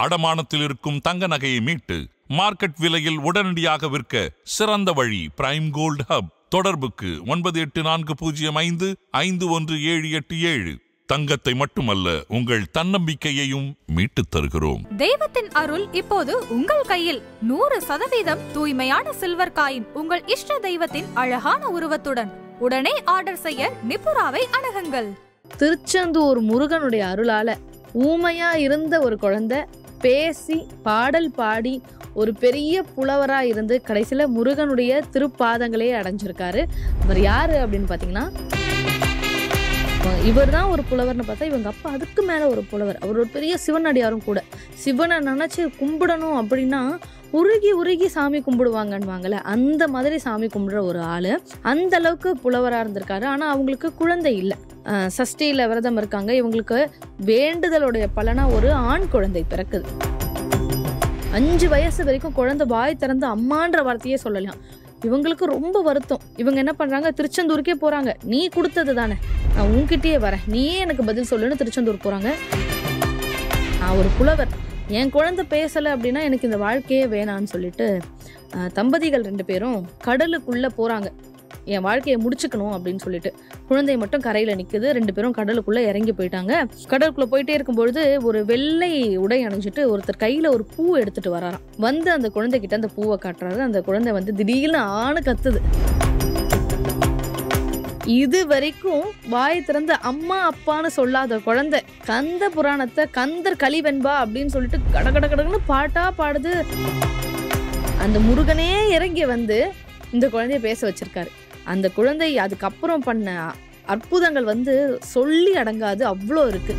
அடமானத்தில் இருக்கும் தங்க நகையை மீட்டு மார்க்கெட் விலையில் உடனடியாக விற்க சிறந்த வழி பிரைம் கோல்ட் ஹப். தொடர்புக்கு 9840551787. தங்கத்தை மட்டுமல்ல, உங்கள் தன்னம்பிக்கையையும் மீட்டுத் தருகிறோம். தெய்வத்தின் அருள் இப்போது உங்கள் கையில். 100% தூய்மையான சில்வர் காயின் உங்கள் இஷ்ட தெய்வத்தின் அழகான உருவத்துடன் உடனே ஆர்டர் செய்ய நிபுராவை அணுகுங்கள். திருச்செந்தூர் முருகனுடைய அருளால ஊமையா இருந்த ஒரு குழந்தை பேசி பாடல் பாடி ஒரு பெரிய புலவரா இருந்து கடைசியில முருகனுடைய திருப்பாதங்களே அடைஞ்சிருக்காரு. அவர் யாரு அப்படின்னு பாத்தீங்கன்னா, இவர் தான் ஒரு புலவர்னு பார்த்தா இவங்க அப்பா அதுக்கு மேல ஒரு புலவர். அவர் ஒரு பெரிய சிவனடியாரும் கூட. சிவனை நினைச்சு கும்பிடணும் அப்படின்னா உருகி உருகி சாமி கும்பிடுவாங்கன்னுவாங்கல்ல, அந்த மாதிரி சாமி கும்பிடுற ஒரு ஆளு. அந்த அளவுக்கு புலவரா இருந்திருக்காரு. ஆனா அவங்களுக்கு குழந்தை இல்லை. சஷ்டியில விரதம் இருக்காங்க. இவங்களுக்கு வேண்டுதலுடைய பலனா ஒரு ஆண் குழந்தை பிறக்குது. 5 வயசு வரைக்கும் குழந்தை வாய் திறந்து அம்மான்ற வார்த்தையே சொல்லலாம். இவங்களுக்கு ரொம்ப வருத்தம். இவங்க என்ன பண்றாங்க, திருச்செந்தூருக்கே போறாங்க. நீ கொடுத்தது தானே, நான் உன்கிட்டயே வரேன், நீயே எனக்கு பதில் சொல்லுன்னு திருச்செந்தூர் போறாங்க. நான் ஒரு புலவர், என் குழந்தை பேசலை அப்படின்னா எனக்கு இந்த வாழ்க்கையே வேணான்னு சொல்லிட்டு தம்பதிகள் 2 பேரும் கடலுக்குள்ள போறாங்க. என் வாழ்க்கையை முடிச்சுக்கணும் அப்படின்னு சொல்லிட்டு. குழந்தை மட்டும் கரையில நிக்குது. 2 பேரும் கடலுக்குள்ள இறங்கி போயிட்டாங்க. கடலுக்குள்ள போயிட்டே இருக்கும்பொழுது ஒரு வெள்ளை உடை அணிஞ்சிட்டு ஒருத்தர் கையில ஒரு பூ எடுத்துட்டு வராராம். வந்து அந்த குழந்தை கிட்ட அந்த பூவை காட்டுறாரு. அந்த குழந்தை வந்து திடீர்னு ஆணு கத்துது. இது வரைக்கும் வாய் திறந்து அம்மா அப்பான்னு சொல்லாத குழந்தை கந்த புராணத்தை கந்தர் கலிவென்பா அப்படின்னு சொல்லிட்டு கடகடகடன்னு பாட்டா பாடுது. அந்த முருகனே இறங்கி வந்து இந்த குழந்தைய பேச வச்சிருக்காரு. அந்த குழந்தை அதுக்கப்புறம் பண்ண அற்புதங்கள் வந்து சொல்லி அடங்காது, அவ்வளோ இருக்கு.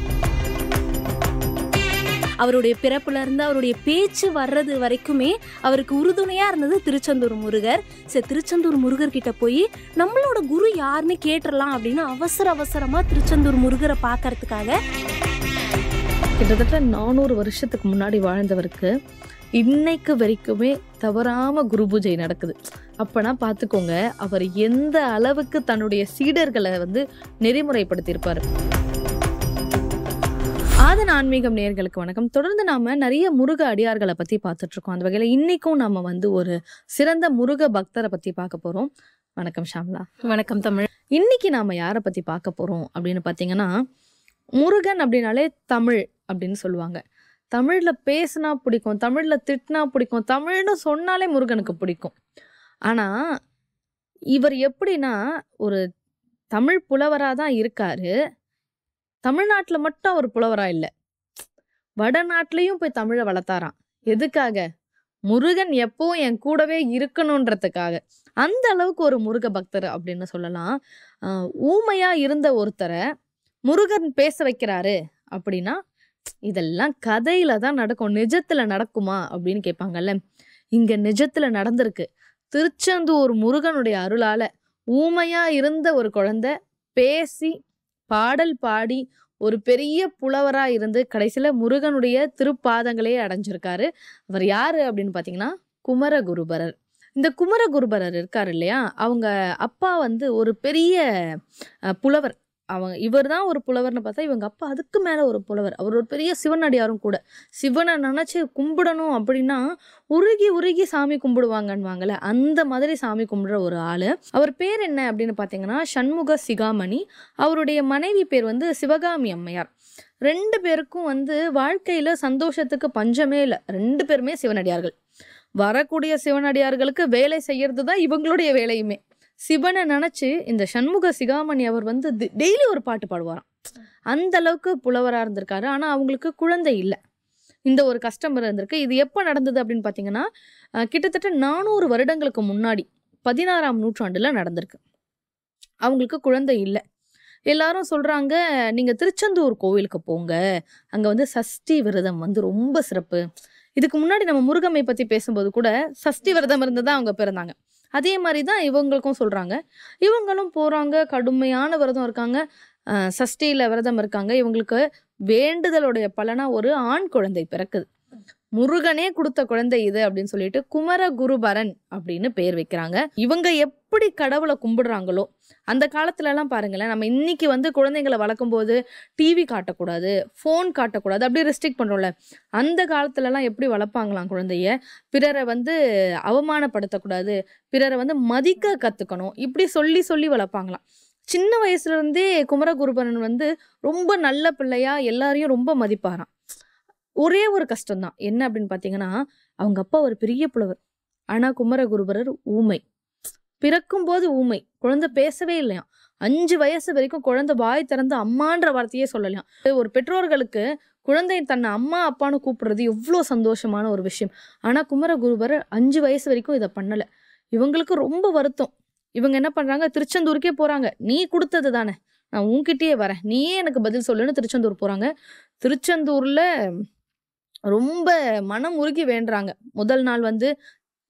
அவருடைய பிறப்புல இருந்து அவருடைய பேச்சு வர்றது வரைக்குமே அவருக்கு உறுதுணையா இருந்தது திருச்செந்தூர் முருகர். சரி, திருச்செந்தூர் முருகர் கிட்ட போய் நம்மளோட குரு யாருன்னு கேட்டுடலாம் அப்படின்னு அவசரமா திருச்செந்தூர் முருகரை பார்க்கறதுக்காக கிட்டத்தட்ட 400 வருஷத்துக்கு முன்னாடி வாழ்ந்தவருக்கு இன்னைக்கு வரைக்குமே தவறாம குரு பூஜை நடக்குது. அப்பனா பார்த்துக்கோங்க, அவர் எந்த அளவுக்கு தன்னுடைய சீடர்களை வந்து நெறிமுறைப்படுத்தியிருப்பாரு. ஆதன ஆன்மீகம் நேயர்களுக்கு வணக்கம். தொடர்ந்து நாம நிறைய முருக அடியார்களை பத்தி பார்த்துட்டு இருக்கோம். அந்த வகையில இன்னைக்கும் நாம வந்து ஒரு சிறந்த முருக பக்தரை பத்தி பார்க்க போறோம். வணக்கம் ஷாம்லா. வணக்கம் தமிழ். இன்னைக்கு நாம யாரை பத்தி பார்க்க போறோம் அப்படின்னு பாத்தீங்கன்னா, முருகன் அப்படின்னாலே தமிழ் அப்படின்னு சொல்லுவாங்க. தமிழ்ல பேசினா பிடிக்கும், தமிழ்ல திட்டினா பிடிக்கும், தமிழ்னு சொன்னாலே முருகனுக்கு பிடிக்கும். ஆனா இவர் எப்படின்னா ஒரு தமிழ் புலவரா தான் இருக்காரு. தமிழ்நாட்டுல மட்டும் அவர் புலவரா இல்லை, வடநாட்டிலையும் போய் தமிழை வளர்த்தாராம். எதுக்காக? முருகன் எப்பவும் என் கூடவே இருக்கணும்ன்றதுக்காக. அந்த அளவுக்கு ஒரு முருக பக்தர் அப்படின்னு சொல்லலாம். ஊமையா இருந்த ஒருத்தரை முருகன் பேச வைக்கிறாரு அப்படின்னா இதெல்லாம் கதையில தான் நடக்கும், நிஜத்துல நடக்குமா அப்படின்னு கேட்பாங்கல்ல. இங்க நிஜத்துல நடந்திருக்கு. திருச்செந்தூர் முருகனுடைய அருளால ஊமையா இருந்த ஒரு குழந்தை பேசி பாடல் பாடி ஒரு பெரிய புலவரா இருந்து கடைசியில முருகனுடைய திருப்பாதங்களே அடைஞ்சிருக்காரு. அவர் யாரு அப்படின்னு பாத்தீங்கன்னா குமரகுருபரர். இந்த குமரகுருபரர் இருக்காரு இல்லையா, அவங்க அப்பா வந்து ஒரு பெரிய புலவர். இவர் தான் ஒரு புலவர்னு பார்த்தா இவங்க அப்பா அதுக்கு மேல ஒரு புலவர். அவர் ஒரு பெரிய சிவனடியாரும் கூட. சிவனை நினைச்சு கும்பிடணும் அப்படின்னா உருகி உருகி சாமி கும்பிடுவாங்கன்னுவாங்கல்ல, அந்த மாதிரி சாமி கும்பிடுற ஒரு ஆளு. அவர் பேர் என்ன அப்படின்னு பார்த்தீங்கன்னா சண்முக சிகாமணி. அவருடைய மனைவி பேர் வந்து சிவகாமி அம்மையார். 2 பேருக்கும் வந்து வாழ்க்கையில சந்தோஷத்துக்கு பஞ்சமே இல்லை. 2 பேருமே சிவனடியார்கள். வரக்கூடிய சிவனடியார்களுக்கு வேலை செய்யறது தான் இவங்களுடைய வேலையுமே. சிவனை நினைச்சு இந்த சண்முக சிகாமணி அவர் வந்து டெய்லி ஒரு பாட்டு பாடுவாராம். அந்த அளவுக்கு புலவரா இருந்திருக்காரு. ஆனா அவங்களுக்கு குழந்தை இல்லை. இந்த ஒரு கஷ்டம் இருந்திருக்கு. இது எப்போ நடந்தது அப்படின்னு பார்த்தீங்கன்னா கிட்டத்தட்ட 400 வருடங்களுக்கு முன்னாடி 16ஆம் நூற்றாண்டுல நடந்திருக்கு. அவங்களுக்கு குழந்தை இல்லை. எல்லாரும் சொல்றாங்க, நீங்க திருச்செந்தூர் கோவிலுக்கு போங்க, அங்க வந்து சஷ்டி விரதம் வந்து ரொம்ப சிறப்பு. இதுக்கு முன்னாடி நம்ம முருகம்மை பத்தி பேசும்போது கூட சஷ்டி விரதம் இருந்ததான் அவங்க பிறந்தாங்க. அதே மாதிரி தான் இவங்களுக்கும் சொல்றாங்க. இவங்களும் போறாங்க, கடுமையான விரதம் இருக்காங்க, சஷ்டியில விரதம் இருக்காங்க. இவங்களுக்கு வேண்டுதலுடைய பலனா ஒரு ஆண் குழந்தை பிறக்குது. முருகனே கொடுத்த குழந்தை இது அப்படின்னு சொல்லிட்டு குமரகுருபரன் அப்படின்னு பேர் வைக்கிறாங்க. இவங்க எப்படி கடவுளை கும்பிடுறாங்களோ அந்த காலத்துலலாம் பாருங்களேன், நம்ம இன்னைக்கு வந்து குழந்தைங்களை வளர்க்கும் போது டிவி காட்டக்கூடாது, ஃபோன் காட்டக்கூடாது, அப்படியே ரெஸ்ட்ரிக்ட் பண்ணுறோம்ல. அந்த காலத்துலலாம் எப்படி வளர்ப்பாங்களாம் குழந்தைய, பிறரை வந்து அவமானப்படுத்தக்கூடாது, பிறரை வந்து மதிக்க கற்றுக்கணும், இப்படி சொல்லி சொல்லி வளர்ப்பாங்களாம். சின்ன வயசுல இருந்தே குமரகுருபரன் வந்து ரொம்ப நல்ல பிள்ளையா எல்லாரையும் ரொம்ப மதிப்பாராம். ஒரே ஒரு கஷ்டம்தான் என்ன அப்படின்னு பார்த்தீங்கன்னா, அவங்க அப்பா ஒரு பெரிய புலவர், ஆனால் குமரகுருபரர் ஊமை, பிறக்கும் போது ஊமை, குழந்தை பேசவே இல்லையாம். 5 வயசு வரைக்கும் குழந்தை வாய் திறந்து அம்மான்ற வார்த்தையே சொல்லலையாம். ஒரு பெற்றோர்களுக்கு குழந்தை தன்னை அம்மா அப்பான்னு கூப்பிடுறது எவ்வளோ சந்தோஷமான ஒரு விஷயம். ஆனால் குமரகுருபரர் 5 வயசு வரைக்கும் இதை பண்ணலை. இவங்களுக்கு ரொம்ப வருத்தம். இவங்க என்ன பண்றாங்க, திருச்செந்தூருக்கே போறாங்க. நீ கொடுத்தது தானே, நான் உன்கிட்டயே வரேன், நீயே எனக்கு பதில் சொல்லுன்னு திருச்செந்தூர் போறாங்க. திருச்செந்தூர்ல ரொம்ப மனம் உருகி வேண்டுறாங்க. முதல் நாள் வந்து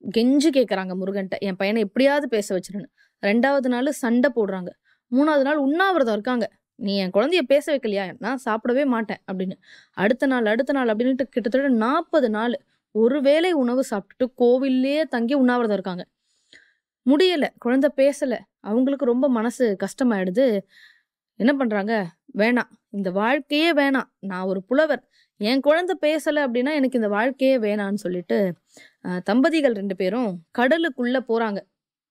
கெஞ்சு கேட்குறாங்க முருகன்ட்ட, என் பையனை எப்படியாவது பேச வச்சிருன்னு. 2வது நாள் சண்டை போடுறாங்க. 3வது நாள் உண்ணாவிரதம் இருக்காங்க, நீ என் குழந்தைய பேச வைக்கலையா நான் சாப்பிடவே மாட்டேன் அப்படின்னு. அடுத்த நாள் அப்படின்ட்டு கிட்டத்தட்ட 40 நாள் ஒரு வேளை உணவு சாப்பிட்டுட்டு கோவில்லே தங்கி உண்ணாவிரதம் இருக்காங்க. முடியல, குழந்தை பேசல. அவங்களுக்கு ரொம்ப மனசு கஷ்டமாயிடுது. என்ன பண்றாங்க, வேணாம், இந்த வாழ்க்கையே வேணாம், நான் ஒரு புலவர், என் குழந்தை பேசலை அப்படின்னா எனக்கு இந்த வாழ்க்கையே வேணான்னு சொல்லிட்டு தம்பதிகள் 2 பேரும் கடலுக்குள்ள போறாங்க.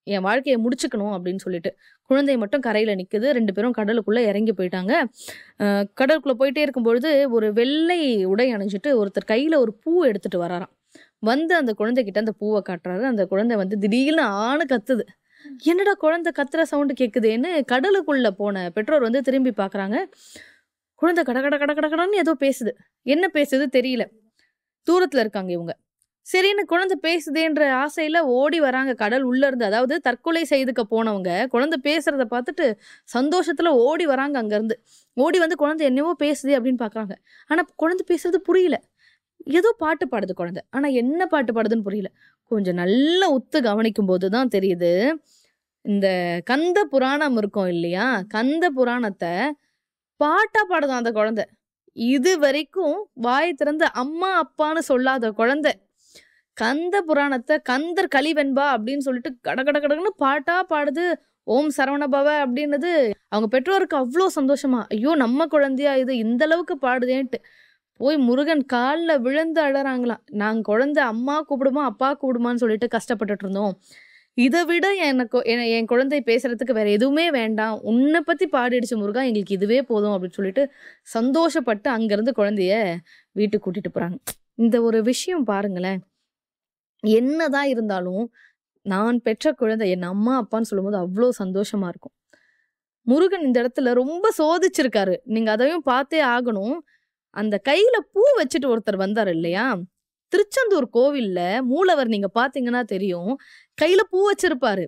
என் வாழ்க்கையை முடிச்சுக்கணும் அப்படின்னு சொல்லிட்டு. குழந்தை மட்டும் கரையில நிக்குது. 2 பேரும் கடலுக்குள்ள இறங்கி போயிட்டாங்க. கடலுக்குள்ள போயிட்டே இருக்கும்பொழுது ஒரு வெள்ளை உடை அணிஞ்சிட்டு ஒருத்தர் கையில ஒரு பூ எடுத்துட்டு வராராம். வந்து அந்த குழந்தைகிட்ட அந்த பூவை காட்டுறாரு. அந்த குழந்தை வந்து திடீர்னு ஆணு கத்துது. என்னடா குழந்தை கத்துற சவுண்டு கேட்குதுன்னு கடலுக்குள்ள போன பெற்றோர் வந்து திரும்பி பாக்குறாங்க. குழந்தை கட கட கட கடன்னு ஏதோ பேசுது. என்ன பேசுது தெரியல. தூரத்துல இருக்காங்க இவங்க. சரின்னு குழந்தை பேசுதேன்ற ஆசையில ஓடி வராங்க கடல் உள்ள இருந்து. அதாவது தற்கொலை செய்துக்க போனவங்க குழந்தை பேசுறத பார்த்துட்டு சந்தோஷத்துல ஓடி வராங்க. அங்க இருந்து ஓடி வந்து குழந்தை என்னவோ பேசுதே அப்படின்னு பாக்குறாங்க. ஆனா குழந்தை பேசுறது புரியல. ஏதோ பாட்டு பாடுது குழந்தை, ஆனா என்ன பாட்டு பாடுதுன்னு புரியல. கொஞ்சம் நல்லா உத்து கவனிக்கும் போதுதான் தெரியுது, இந்த கந்த புராணம் இருக்கும் இல்லையா, கந்த புராணத்தை பாட்டா பாடுதான் அந்த குழந்தை. இது வரைக்கும் வாய் திறந்து அம்மா அப்பான்னு சொல்லாத குழந்தை கந்த புராணத்தை கந்தர் கலிவெண்பா அப்படின்னு சொல்லிட்டு கடகடன்னு பாட்டா பாடுது. ஓம் சரவணபவ அப்படின்னது அவங்க பெற்றோருக்கு அவ்வளோ சந்தோஷமா, ஐயோ நம்ம குழந்தையா இது இந்த அளவுக்கு பாடுதேன்ட்டு போய் முருகன் காலில் விழுந்து அழறாங்களாம். நாங்கள் குழந்தை அம்மா கூப்பிடுமா அப்பா கூப்பிடுமான்னு சொல்லிட்டு கஷ்டப்பட்டுட்டு இருந்தோம், இதை விட என் குழந்தை பேசுறதுக்கு வேற எதுவுமே வேண்டாம், உன்னை பத்தி பாடிடுச்சு முருகா, எங்களுக்கு இதுவே போதும் அப்படின்னு சொல்லிட்டு சந்தோஷப்பட்டு அங்கிருந்து குழந்தைய வீட்டுக்கு கூட்டிட்டு போறாங்க. இந்த ஒரு விஷயம் பாருங்களேன், என்னதான் இருந்தாலும் நான் பெற்ற குழந்தை என் அம்மா அப்பான்னு சொல்லும்போது அவ்வளோ சந்தோஷமா இருக்கும். முருகன் இந்த இடத்துல ரொம்ப சோதிச்சிருக்காரு, நீங்க அதையும் பார்த்தே ஆகணும். அந்த கையில பூ வச்சுட்டு ஒருத்தர் வந்தார் இல்லையா, திருச்செந்தூர் கோவில்ல மூலவர் நீங்க பாத்தீங்கன்னா தெரியும், கையில பூ வச்சிருப்பாரு.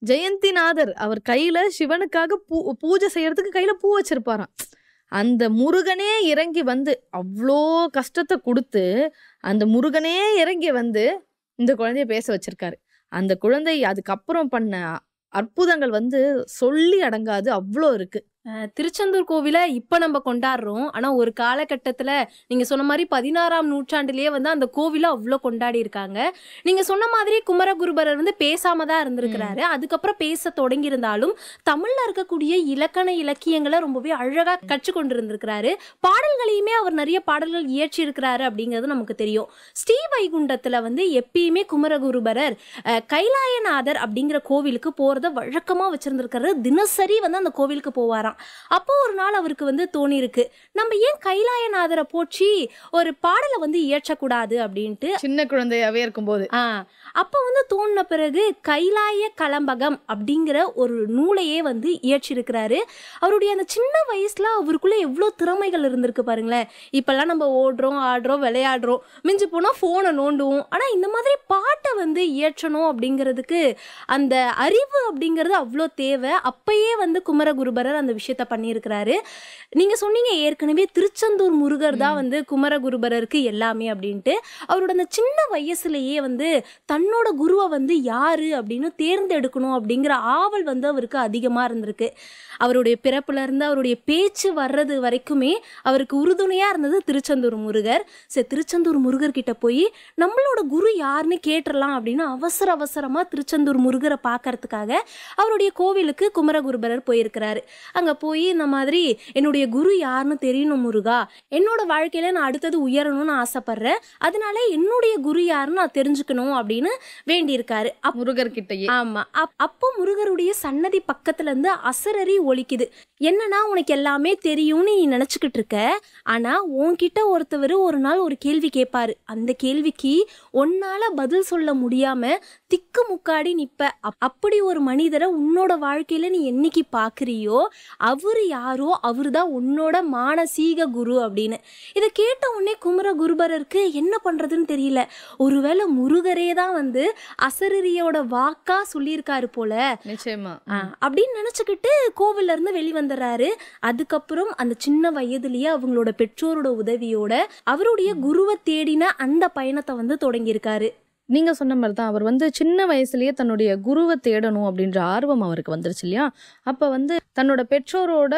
ஜெயந்திநாதர் அவர் கையில சிவனுக்காக பூஜை செய்யறதுக்கு கையில பூ வச்சிருப்பாராம். அந்த முருகனே இறங்கி வந்து அவ்வளோ கஷ்டத்தை கொடுத்து அந்த முருகனே இறங்கி வந்து இந்த குழந்தைய பேச வச்சிருக்காரு. அந்த குழந்தை அதுக்கப்புறம் பண்ண அற்புதங்கள் வந்து சொல்லி அடங்காது, அவ்வளோ இருக்கு. திருச்செந்தூர் கோவிலை இப்போ நம்ம கொண்டாடுறோம். ஆனால் ஒரு காலகட்டத்தில் நீங்கள் சொன்ன மாதிரி 16ஆம் நூற்றாண்டிலேயே வந்து அந்த கோவிலை அவ்வளோ கொண்டாடி இருக்காங்க. நீங்கள் சொன்ன மாதிரி குமரகுருபரர் வந்து பேசாம தான் இருந்திருக்கிறாரு. அதுக்கப்புறம் பேச தொடங்கியிருந்தாலும் தமிழில் இருக்கக்கூடிய இலக்கண இலக்கியங்களை ரொம்பவே அழகாக கற்றுக்கொண்டு இருந்திருக்கிறாரு. பாடல்களையுமே அவர் நிறைய பாடல்கள் இயற்றி இருக்கிறாரு அப்படிங்கிறது நமக்கு தெரியும். ஸ்ரீவைகுண்டத்தில் வந்து எப்பயுமே குமரகுருபரர் கைலாயநாதர் அப்படிங்கிற கோவிலுக்கு போகிறத வழக்கமாக வச்சிருந்திருக்காரு. தினசரி வந்து அந்த கோவிலுக்கு போவாராம். அப்போ ஒரு நாள் அவருக்கு வந்து தோணி இருக்கு, நம்ம ஏன் கைலாயநாதரை போற்றி ஒரு பாடலை வந்து இயற்றக்கூடாது அப்படின்ட்டு. சின்ன குழந்தையாவே இருக்கும்போது அப்போ வந்து தோணின பிறகு கைலாய கலம்பகம் அப்படிங்கிற ஒரு நூலையே வந்து இயற்றிருக்கிறாரு. அவருடைய அந்த சின்ன வயசுல அவருக்குள்ள எவ்வளோ திறமைகள் இருந்திருக்கு பாருங்களேன். இப்பெல்லாம் நம்ம ஓடுறோம் ஆடுறோம் விளையாடுறோம், மிஞ்சி போனால் ஃபோனை நோண்டுவோம். ஆனால் இந்த மாதிரி பாட்டை வந்து இயற்றணும் அப்படிங்கிறதுக்கு அந்த அறிவு அப்படிங்கிறது அவ்வளோ தேவை. அப்பயே வந்து குமரகுருபரர் அந்த விஷயத்த பண்ணியிருக்கிறாரு. நீங்க சொன்னீங்க ஏற்கனவே திருச்செந்தூர் முருகர் தான் வந்து குமரகுருபரருக்கு எல்லாமே அப்படின்ட்டு. அவரோட அந்த சின்ன வயசுலயே வந்து தன்னோட குருவை வந்து யாரு அப்படின்னு தேர்ந்தெடுக்கணும் அப்படிங்கிற ஆவல் வந்து அவருக்கு அதிகமா இருந்திருக்கு. அவருடைய பிறப்புல இருந்து அவருடைய பேச்சு வர்றது வரைக்குமே அவருக்கு உறுதுணையா இருந்தது திருச்செந்தூர் முருகர். சரி, திருச்செந்தூர் முருகர் கிட்ட போய் நம்மளோட குரு யாருன்னு கேட்டுடலாம் அப்படின்னு அவசரமா திருச்செந்தூர் முருகரை பார்க்கறதுக்காக அவருடைய கோவிலுக்கு குமரகுருபரர் போயிருக்கிறாரு. அங்க போய் இந்த மாதிரி என்னுடைய குரு யாருன்னு தெரியணும் முருகா, என்னோட வாழ்க்கையில நான் அடுத்தது உயரணும்னு ஆசைப்படுறேன், அதனால என்னுடைய குரு யாருன்னு நான் தெரிஞ்சுக்கணும் அப்படின்னு வேண்டியிருக்காரு முருகர் கிட்டயே. ஆமா. அப்போ முருகருடைய சன்னதி பக்கத்துல இருந்து அசரறி ஒலிக்குது. என்னன்னா, உனக்கு எல்லாமே தெரியும்னு நீ நினைச்சுக்கிட்டு இருக்க, ஆனா உன்கிட்ட ஒருத்தவர் ஒரு நாள் ஒரு கேள்வி கேட்பாரு. அந்த கேள்விக்கு உன்னால பதில் சொல்ல முடியாம திக்கு முக்காடி நிப்ப. அப்படி ஒரு மனிதரை உன்னோட வாழ்க்கையில நீ என்னைக்கு பாக்குறியோ அவரு யாரோ அவருதான் உன்னோட மானசீக குரு அப்படின்னு. இதை கேட்ட உடனே குமரகுருபரருக்கு என்ன பண்றதுன்னு தெரியல. ஒருவேளை முருகரே தான் வந்து அசரரியோட வாக்கா சொல்லியிருக்காரு போல. நிச்சயமா. அப்படின்னு நினைச்சுக்கிட்டு கோவில்ல இருந்து வெளிவந்துறாரு. அதுக்கப்புறம் அந்த சின்ன வயதுலயே அவங்களோட பெற்றோரோட உதவியோட அவருடைய குருவை தேடின அந்த பயணத்தை வந்து தொடங்கியிருக்காரு. நீங்க சொன்ன மாதிரி தான் அவர் வந்து சின்ன வயசுலயே தன்னுடைய குருவை தேடணும் அப்படின்ற ஆர்வம் அவருக்கு வந்துருச்சு இல்லையா. அப்ப வந்து தன்னோட பெற்றோரோட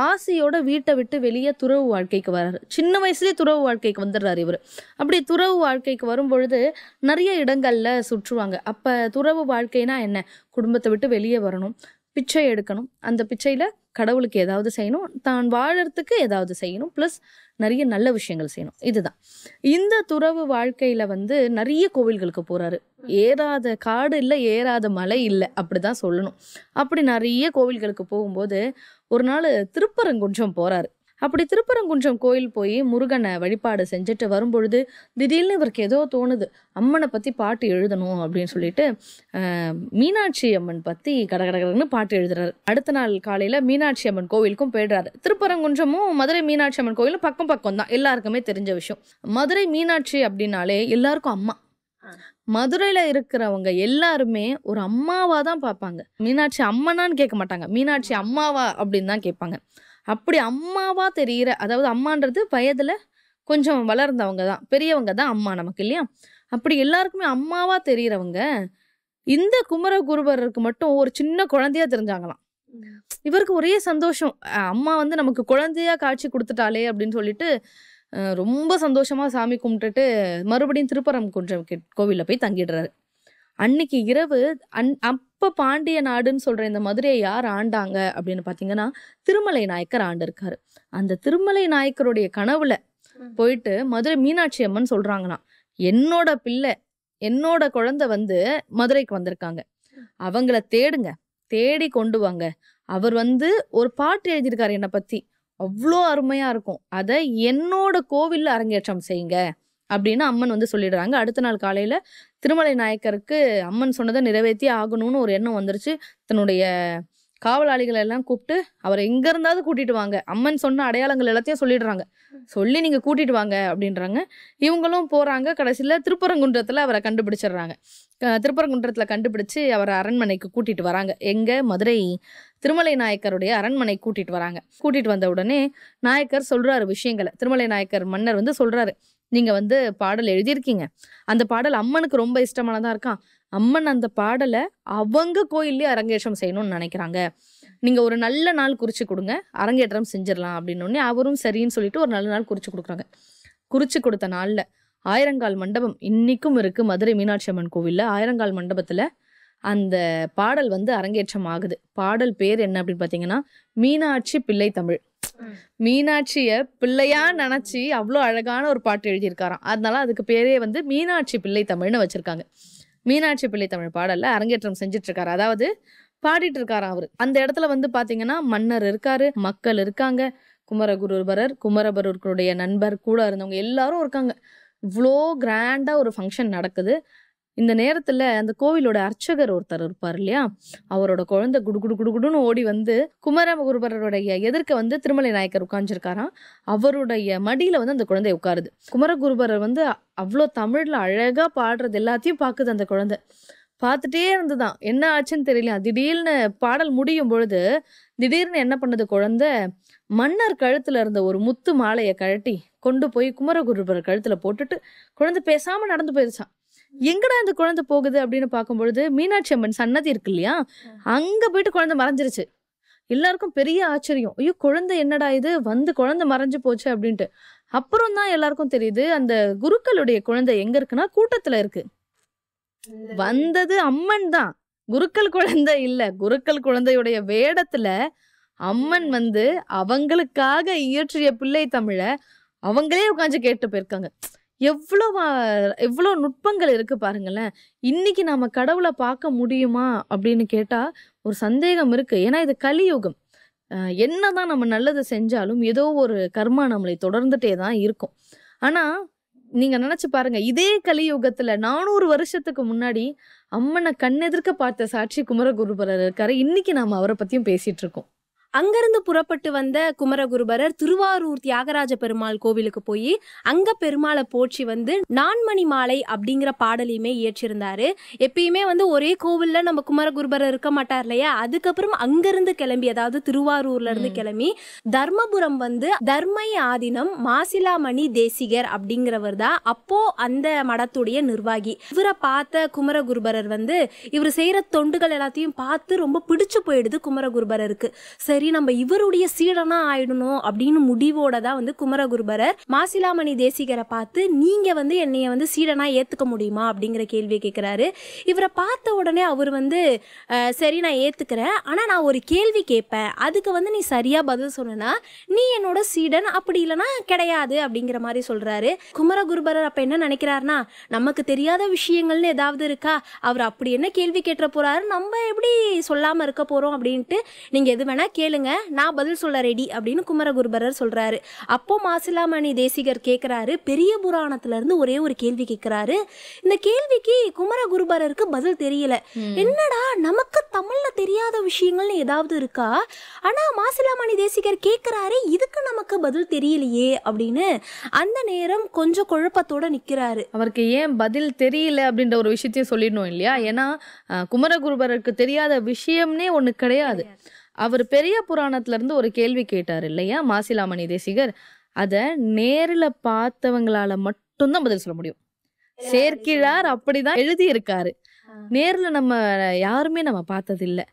ஆசையோட வீட்டை விட்டு வெளியே துறவு வாழ்க்கைக்கு வர்றாரு. சின்ன வயசுலயே துறவு வாழ்க்கைக்கு வந்துடுறாரு இவர். அப்படி துறவு வாழ்க்கைக்கு வரும் பொழுது நிறைய இடங்கள்ல சுற்றுவாங்க. அப்ப துறவு வாழ்க்கைனா என்ன? குடும்பத்தை விட்டு வெளியே வரணும், பிச்சை எடுக்கணும், அந்த பிச்சையில கடவுளுக்கு ஏதாவது செய்யணும், தான் வாழறதுக்கு ஏதாவது செய்யணும், ப்ளஸ் நிறைய நல்ல விஷயங்கள் செய்யணும். இதுதான் இந்த துறவு வாழ்க்கையில வந்து நிறைய கோவில்களுக்கு போறாரு. ஏறாத காடு இல்லை, ஏறாத மலை இல்லை, அப்படிதான் சொல்லணும். அப்படி நிறைய கோவில்களுக்கு போகும்போது ஒரு நாள் திருப்பரங்குன்றம் போறாரு. அப்படி திருப்பரங்குன்றம் கோயில் போய் முருகனை வழிபாடு செஞ்சுட்டு வரும்பொழுது திடீர்னு இவருக்கு ஏதோ தோணுது, அம்மனை பற்றி பாட்டு எழுதணும் அப்படின்னு சொல்லிட்டு மீனாட்சி அம்மன் பற்றி கடகடகடன்னு பாட்டு எழுதுறாரு. அடுத்த நாள் காலையில் மீனாட்சி அம்மன் கோவிலுக்கும் போயிடுறாரு. திருப்பரங்குன்றமும் மதுரை மீனாட்சி அம்மன் கோயிலும் பக்கம் பக்கம் தான், எல்லாருக்குமே தெரிஞ்ச விஷயம். மதுரை மீனாட்சி அப்படின்னாலே எல்லாருக்கும் அம்மா. மதுரையில் இருக்கிறவங்க எல்லாருமே ஒரு அம்மாவா தான் பார்ப்பாங்க. மீனாட்சி அம்மனான்னு கேட்க மாட்டாங்க, மீனாட்சி அம்மாவா அப்படின்னு தான் கேட்பாங்க. அப்படி அம்மாவா தெரிகிற, அதாவது அம்மான்றது வயதுல கொஞ்சம் வளர்ந்தவங்க தான், பெரியவங்க தான் அம்மா நமக்கு இல்லையா. அப்படி எல்லாருக்குமே அம்மாவா தெரிகிறவங்க இந்த குமரகுருபரருக்கு மட்டும் ஒரு சின்ன குழந்தையா தெரிஞ்சாங்களாம். இவருக்கு ஒரே சந்தோஷம், அம்மா வந்து நமக்கு குழந்தையா காட்சி கொடுத்துட்டாலே அப்படின்னு சொல்லிட்டு ரொம்ப சந்தோஷமா சாமி கும்பிட்டுட்டு மறுபடியும் திருப்பரங்குன்றம் கோவிலில் போய் தங்கிடுறாரு. அன்னைக்கு இரவு அப்ப பாண்டிய நாடுன்னு சொல்ற இந்த மதுரையை யார் ஆண்டாங்க அப்படின்னு பாத்தீங்கன்னா திருமலை நாயக்கர் ஆண்டு இருக்காரு. அந்த திருமலை நாயக்கருடைய கனவுல போயிட்டு மதுரை மீனாட்சி அம்மன் சொல்றாங்களாம், என்னோட பிள்ளை, என்னோட குழந்தை வந்து மதுரைக்கு வந்திருக்காங்க, அவங்கள தேடுங்க, தேடி கொண்டு வாங்க. அவர் வந்து ஒரு பாட்டு எழுதியிருக்காரு என்னை பத்தி, அவ்வளோ அருமையா இருக்கும், அதை என்னோட கோவில்ல அரங்கேற்றம் செய்யுங்க அப்படின்னு அம்மன் வந்து சொல்லிடுறாங்க. அடுத்த நாள் காலையில திருமலை நாயக்கருக்கு அம்மன் சொன்னதை நிறைவேற்றி ஆகணும்னு ஒரு எண்ணம் வந்துருச்சு. தன்னுடைய காவலாளிகளை எல்லாம் கூப்பிட்டு அவரை எங்க இருந்தாவது கூட்டிட்டு வாங்க, அம்மன் சொன்ன அடையாளங்கள் எல்லாத்தையும் சொல்லிடுறாங்க, சொல்லி நீங்க கூட்டிட்டு வாங்க அப்படின்றாங்க. இவங்களும் போறாங்க. கடைசியில திருப்பரங்குன்றத்துல அவரை கண்டுபிடிச்சிடுறாங்க. திருப்பரங்குன்றத்துல கண்டுபிடிச்சு அவரை அரண்மனைக்கு கூட்டிட்டு வராங்க. எங்க? மதுரை திருமலை நாயக்கருடைய அரண்மனை கூட்டிட்டு வராங்க. கூட்டிட்டு வந்த உடனே நாயக்கர் சொல்றாரு விஷயங்களை. திருமலை நாயக்கர் மன்னர் வந்து சொல்றாரு, நீங்க வந்து பாடல் எழுதியிருக்கீங்க, அந்த பாடல் அம்மனுக்கு ரொம்ப இஷ்டமானதா இருக்கான், அம்மன் அந்த பாடலை அவங்க கோயிலே அரங்கேற்றம் செய்யணும்னு நினைக்கிறாங்க, நீங்க ஒரு நல்ல நாள் குறிச்சு கொடுங்க, அரங்கேற்றம் செஞ்சிடலாம் அப்படின்னு. அவரும் சரின்னு சொல்லிட்டு ஒரு நல்ல நாள் குறிச்சு கொடுக்குறாங்க. குறிச்சு கொடுத்த நாள்ல ஆயிரங்கால் மண்டபம் இன்னைக்கும் இருக்கு மதுரை மீனாட்சி அம்மன் கோவில்ல. ஆயிரங்கால் மண்டபத்துல அந்த பாடல் வந்து அரங்கேற்றம் ஆகுது. பாடல் பேர் என்ன அப்படின்னு பாத்தீங்கன்னா மீனாட்சி பிள்ளை தமிழ். மீனாட்சிய பிள்ளையா நினைச்சு அவ்வளோ அழகான ஒரு பாட்டு எழுதியிருக்காராம். அதனால அதுக்கு பேரே வந்து மீனாட்சி பிள்ளை தமிழ்னு வச்சிருக்காங்க. மீனாட்சி பிள்ளை தமிழ் பாடல்ல அரங்கேற்றம் செஞ்சுட்டு இருக்காரு, அதாவது பாடிட்டு இருக்காராம் அவரு. அந்த இடத்துல வந்து பாத்தீங்கன்னா மன்னர் இருக்காரு, மக்கள் இருக்காங்க, குமரகுருபரர், குமரகுருபரருடைய நண்பர், கூட இருந்தவங்க எல்லாரும் இருக்காங்க. இவ்வளோ கிராண்டா ஒரு ஃபங்க்ஷன் நடக்குது. இந்த நேரத்துல அந்த கோவிலோட அர்ச்சகர் ஒருத்தர் இருப்பார் இல்லையா, அவரோட குழந்தை குடுகுடுன்னு ஓடி வந்து குமரகுருபரருடைய எதிர்க்க வந்து திருமலை நாயக்கர் உட்கார்ந்துருக்காராம். அவருடைய மடியில வந்து அந்த குழந்தை உட்காருது. குமரகுருபரர் வந்து அவ்வளோ தமிழ்ல அழகா பாடுறது எல்லாத்தையும் பாக்குது அந்த குழந்தை. பார்த்துட்டே இருந்துதான், என்ன ஆச்சுன்னு தெரியல. திடீர்னு பாடல் முடியும் பொழுது திடீர்னு என்ன பண்ணது குழந்தை, மன்னர் கழுத்துல இருந்த ஒரு முத்து மாலையை கழட்டி கொண்டு போய் குமரகுருபரர் கழுத்துல போட்டுட்டு குழந்தை பேசாம நடந்து போயிருச்சான். எங்கடா இந்த குழந்தை போகுது அப்படின்னு பார்க்கும்பொழுது மீனாட்சி அம்மன் சன்னதி இருக்கு இல்லையா, அங்க போயிட்டு குழந்தை மறைஞ்சிருச்சு. எல்லாருக்கும் பெரிய ஆச்சரியம், ஐயோ குழந்தை என்னடா இது, வந்து குழந்தை மறைஞ்சு போச்சு அப்படின்ட்டு. அப்புறம் தான் எல்லாருக்கும் தெரியுது, அந்த குருக்களுடைய குழந்தை எங்க இருக்குன்னா கூட்டத்துல இருக்கு. வந்தது அம்மன் தான், குருக்கள் குழந்தை இல்ல. குருக்கள் குழந்தையுடைய வேடத்துல அம்மன் வந்து அவங்களுக்காக இயற்றிய பிள்ளை தமிழ அவங்களே உட்காந்து கேட்டு போயிருக்காங்க. எவ்வளோ நுட்பங்கள் இருக்கு பாருங்களேன். இன்னைக்கு நாம கடவுளை பார்க்க முடியுமா அப்படின்னு கேட்டா ஒரு சந்தேகம் இருக்கு. ஏன்னா இது கலியுகம். என்னதான் நம்ம நல்லது செஞ்சாலும் ஏதோ ஒரு கர்மா நம்மளை தொடர்ந்துட்டே தான் இருக்கும். ஆனா நீங்க நினைச்சு பாருங்க, இதே கலியுகத்துல 400 வருஷத்துக்கு முன்னாடி அம்மனை கண்ணெதிர்க்க பார்த்த சாட்சி குமரகுருபரர் இருக்காரு. இன்னைக்கு நாம அவரை பத்தியும் பேசிட்டு இருக்கோம். அங்கிருந்து புறப்பட்டு வந்த குமரகுருபரர் திருவாரூர் தியாகராஜ பெருமாள் கோவிலுக்கு போய் அங்க பெருமாளை போற்றி வந்து நான்மணி மாலை அப்படிங்கிற பாடலையுமே இயற்றிருந்தாரு. எப்பயுமே வந்து ஒரே கோவில்ல நம்ம குமரகுருபரர் இருக்க மாட்டார் இல்லையா. அதுக்கப்புறம் அங்கிருந்து கிளம்பி, அதாவது திருவாரூர்ல இருந்து கிளம்பி தர்மபுரம் வந்து தர்மை ஆதீனம் மாசிலாமணி தேசிகர் அப்படிங்கிறவர் தான் அப்போ அந்த மடத்துடைய நிர்வாகி. இவரை பார்த்த குமரகுருபரர் வந்து இவர் செய்யற தொண்டுகள் எல்லாத்தையும் பார்த்து ரொம்ப பிடிச்சு போயிடுது குமரகுருபரருக்கு. சரி, நம்ம இவருடைய சீடனா ஆயிடணும் அப்படின்னு முடிவோட தான் வந்து குமரகுருபரர் மாசிலாமணி தேசிகரை பார்த்து, நீங்க வந்து என்னைய வந்து சீடனா ஏத்துக்க முடியுமா அப்படிங்கிற கேள்வியை கேட்கிறாரு. இவரை பார்த்த உடனே அவர் வந்து சரி நான் ஏத்துக்கிறேன், ஆனா நான் ஒரு கேள்வி கேட்பேன், அதுக்கு வந்து நீ சரியா பதில் சொன்னா நீ என்னோட சீடன், அப்படி இல்லைன்னா கிடையாது அப்படிங்கிற மாதிரி சொல்றாரு. குமரகுருபரர் அப்ப என்ன நினைக்கிறாருன்னா, நமக்கு தெரியாத விஷயங்கள்னு ஏதாவது இருக்கா, அவர் அப்படி என்ன கேள்வி கேட்டுற போறாரு, நம்ம எப்படி சொல்லாம இருக்க போறோம் அப்படின்ட்டு, நீங்க எது வேணா கேளுங்க, நான் பதில் சொல்ல ரெடி அப்படின்னு குமரகுருபரர் சொல்றாரு. அப்போ மாசிலாமணி தேசிகர் கேட்கிறாரு, பெரிய புராணத்துல இருந்து ஒரே ஒரு கேள்வி கேட்கிறாரு. இந்த கேள்விக்கு குமரகுருபரருக்கு பதில் தெரியல. என்னடா நமக்கு தமிழ்ல தெரியாத விஷயங்கள்னு ஏதாவது இருக்கா, ஆனா மாசிலாமணி தேசிகர் கேட்கிறாரு, இதுக்கு நமக்கு பதில் தெரியலையே அப்படின்னு அந்த நேரம் கொஞ்சம் குழப்பத்தோட நிக்கிறாரு. அவருக்கு ஏன் பதில் தெரியல அப்படின்ற ஒரு விஷயத்தையும் சொல்லிடணும் இல்லையா. ஏன்னா குமரகுருபரருக்கு தெரியாத விஷயம்னே ஒண்ணு கிடையாது. அவர் பெரிய புராணத்துல இருந்து ஒரு கேள்வி கேட்டார் இல்லையா மாசிலாமணி தேசிகர், அத நேரில் பார்த்தவங்களால மட்டும்தான் பதில் சொல்ல முடியும். சேர்க்கிழார் அப்படிதான் எழுதி இருக்காரு. நேர்ல நம்ம யாருமே நம்ம பார்த்தது இல்லை.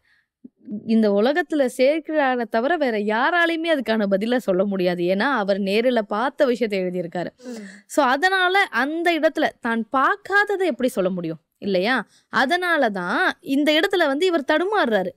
இந்த உலகத்துல சேர்க்கிறாரை தவிர வேற யாராலையுமே அதுக்கான பதில சொல்ல முடியாது. ஏன்னா அவர் நேரில் பார்த்த விஷயத்தை எழுதியிருக்காரு. சோ அதனால அந்த இடத்துல தான் பார்க்காததை எப்படி சொல்ல முடியும் இல்லையா. அதனாலதான் இந்த இடத்துல வந்து இவர் தடுமாறுறாரு.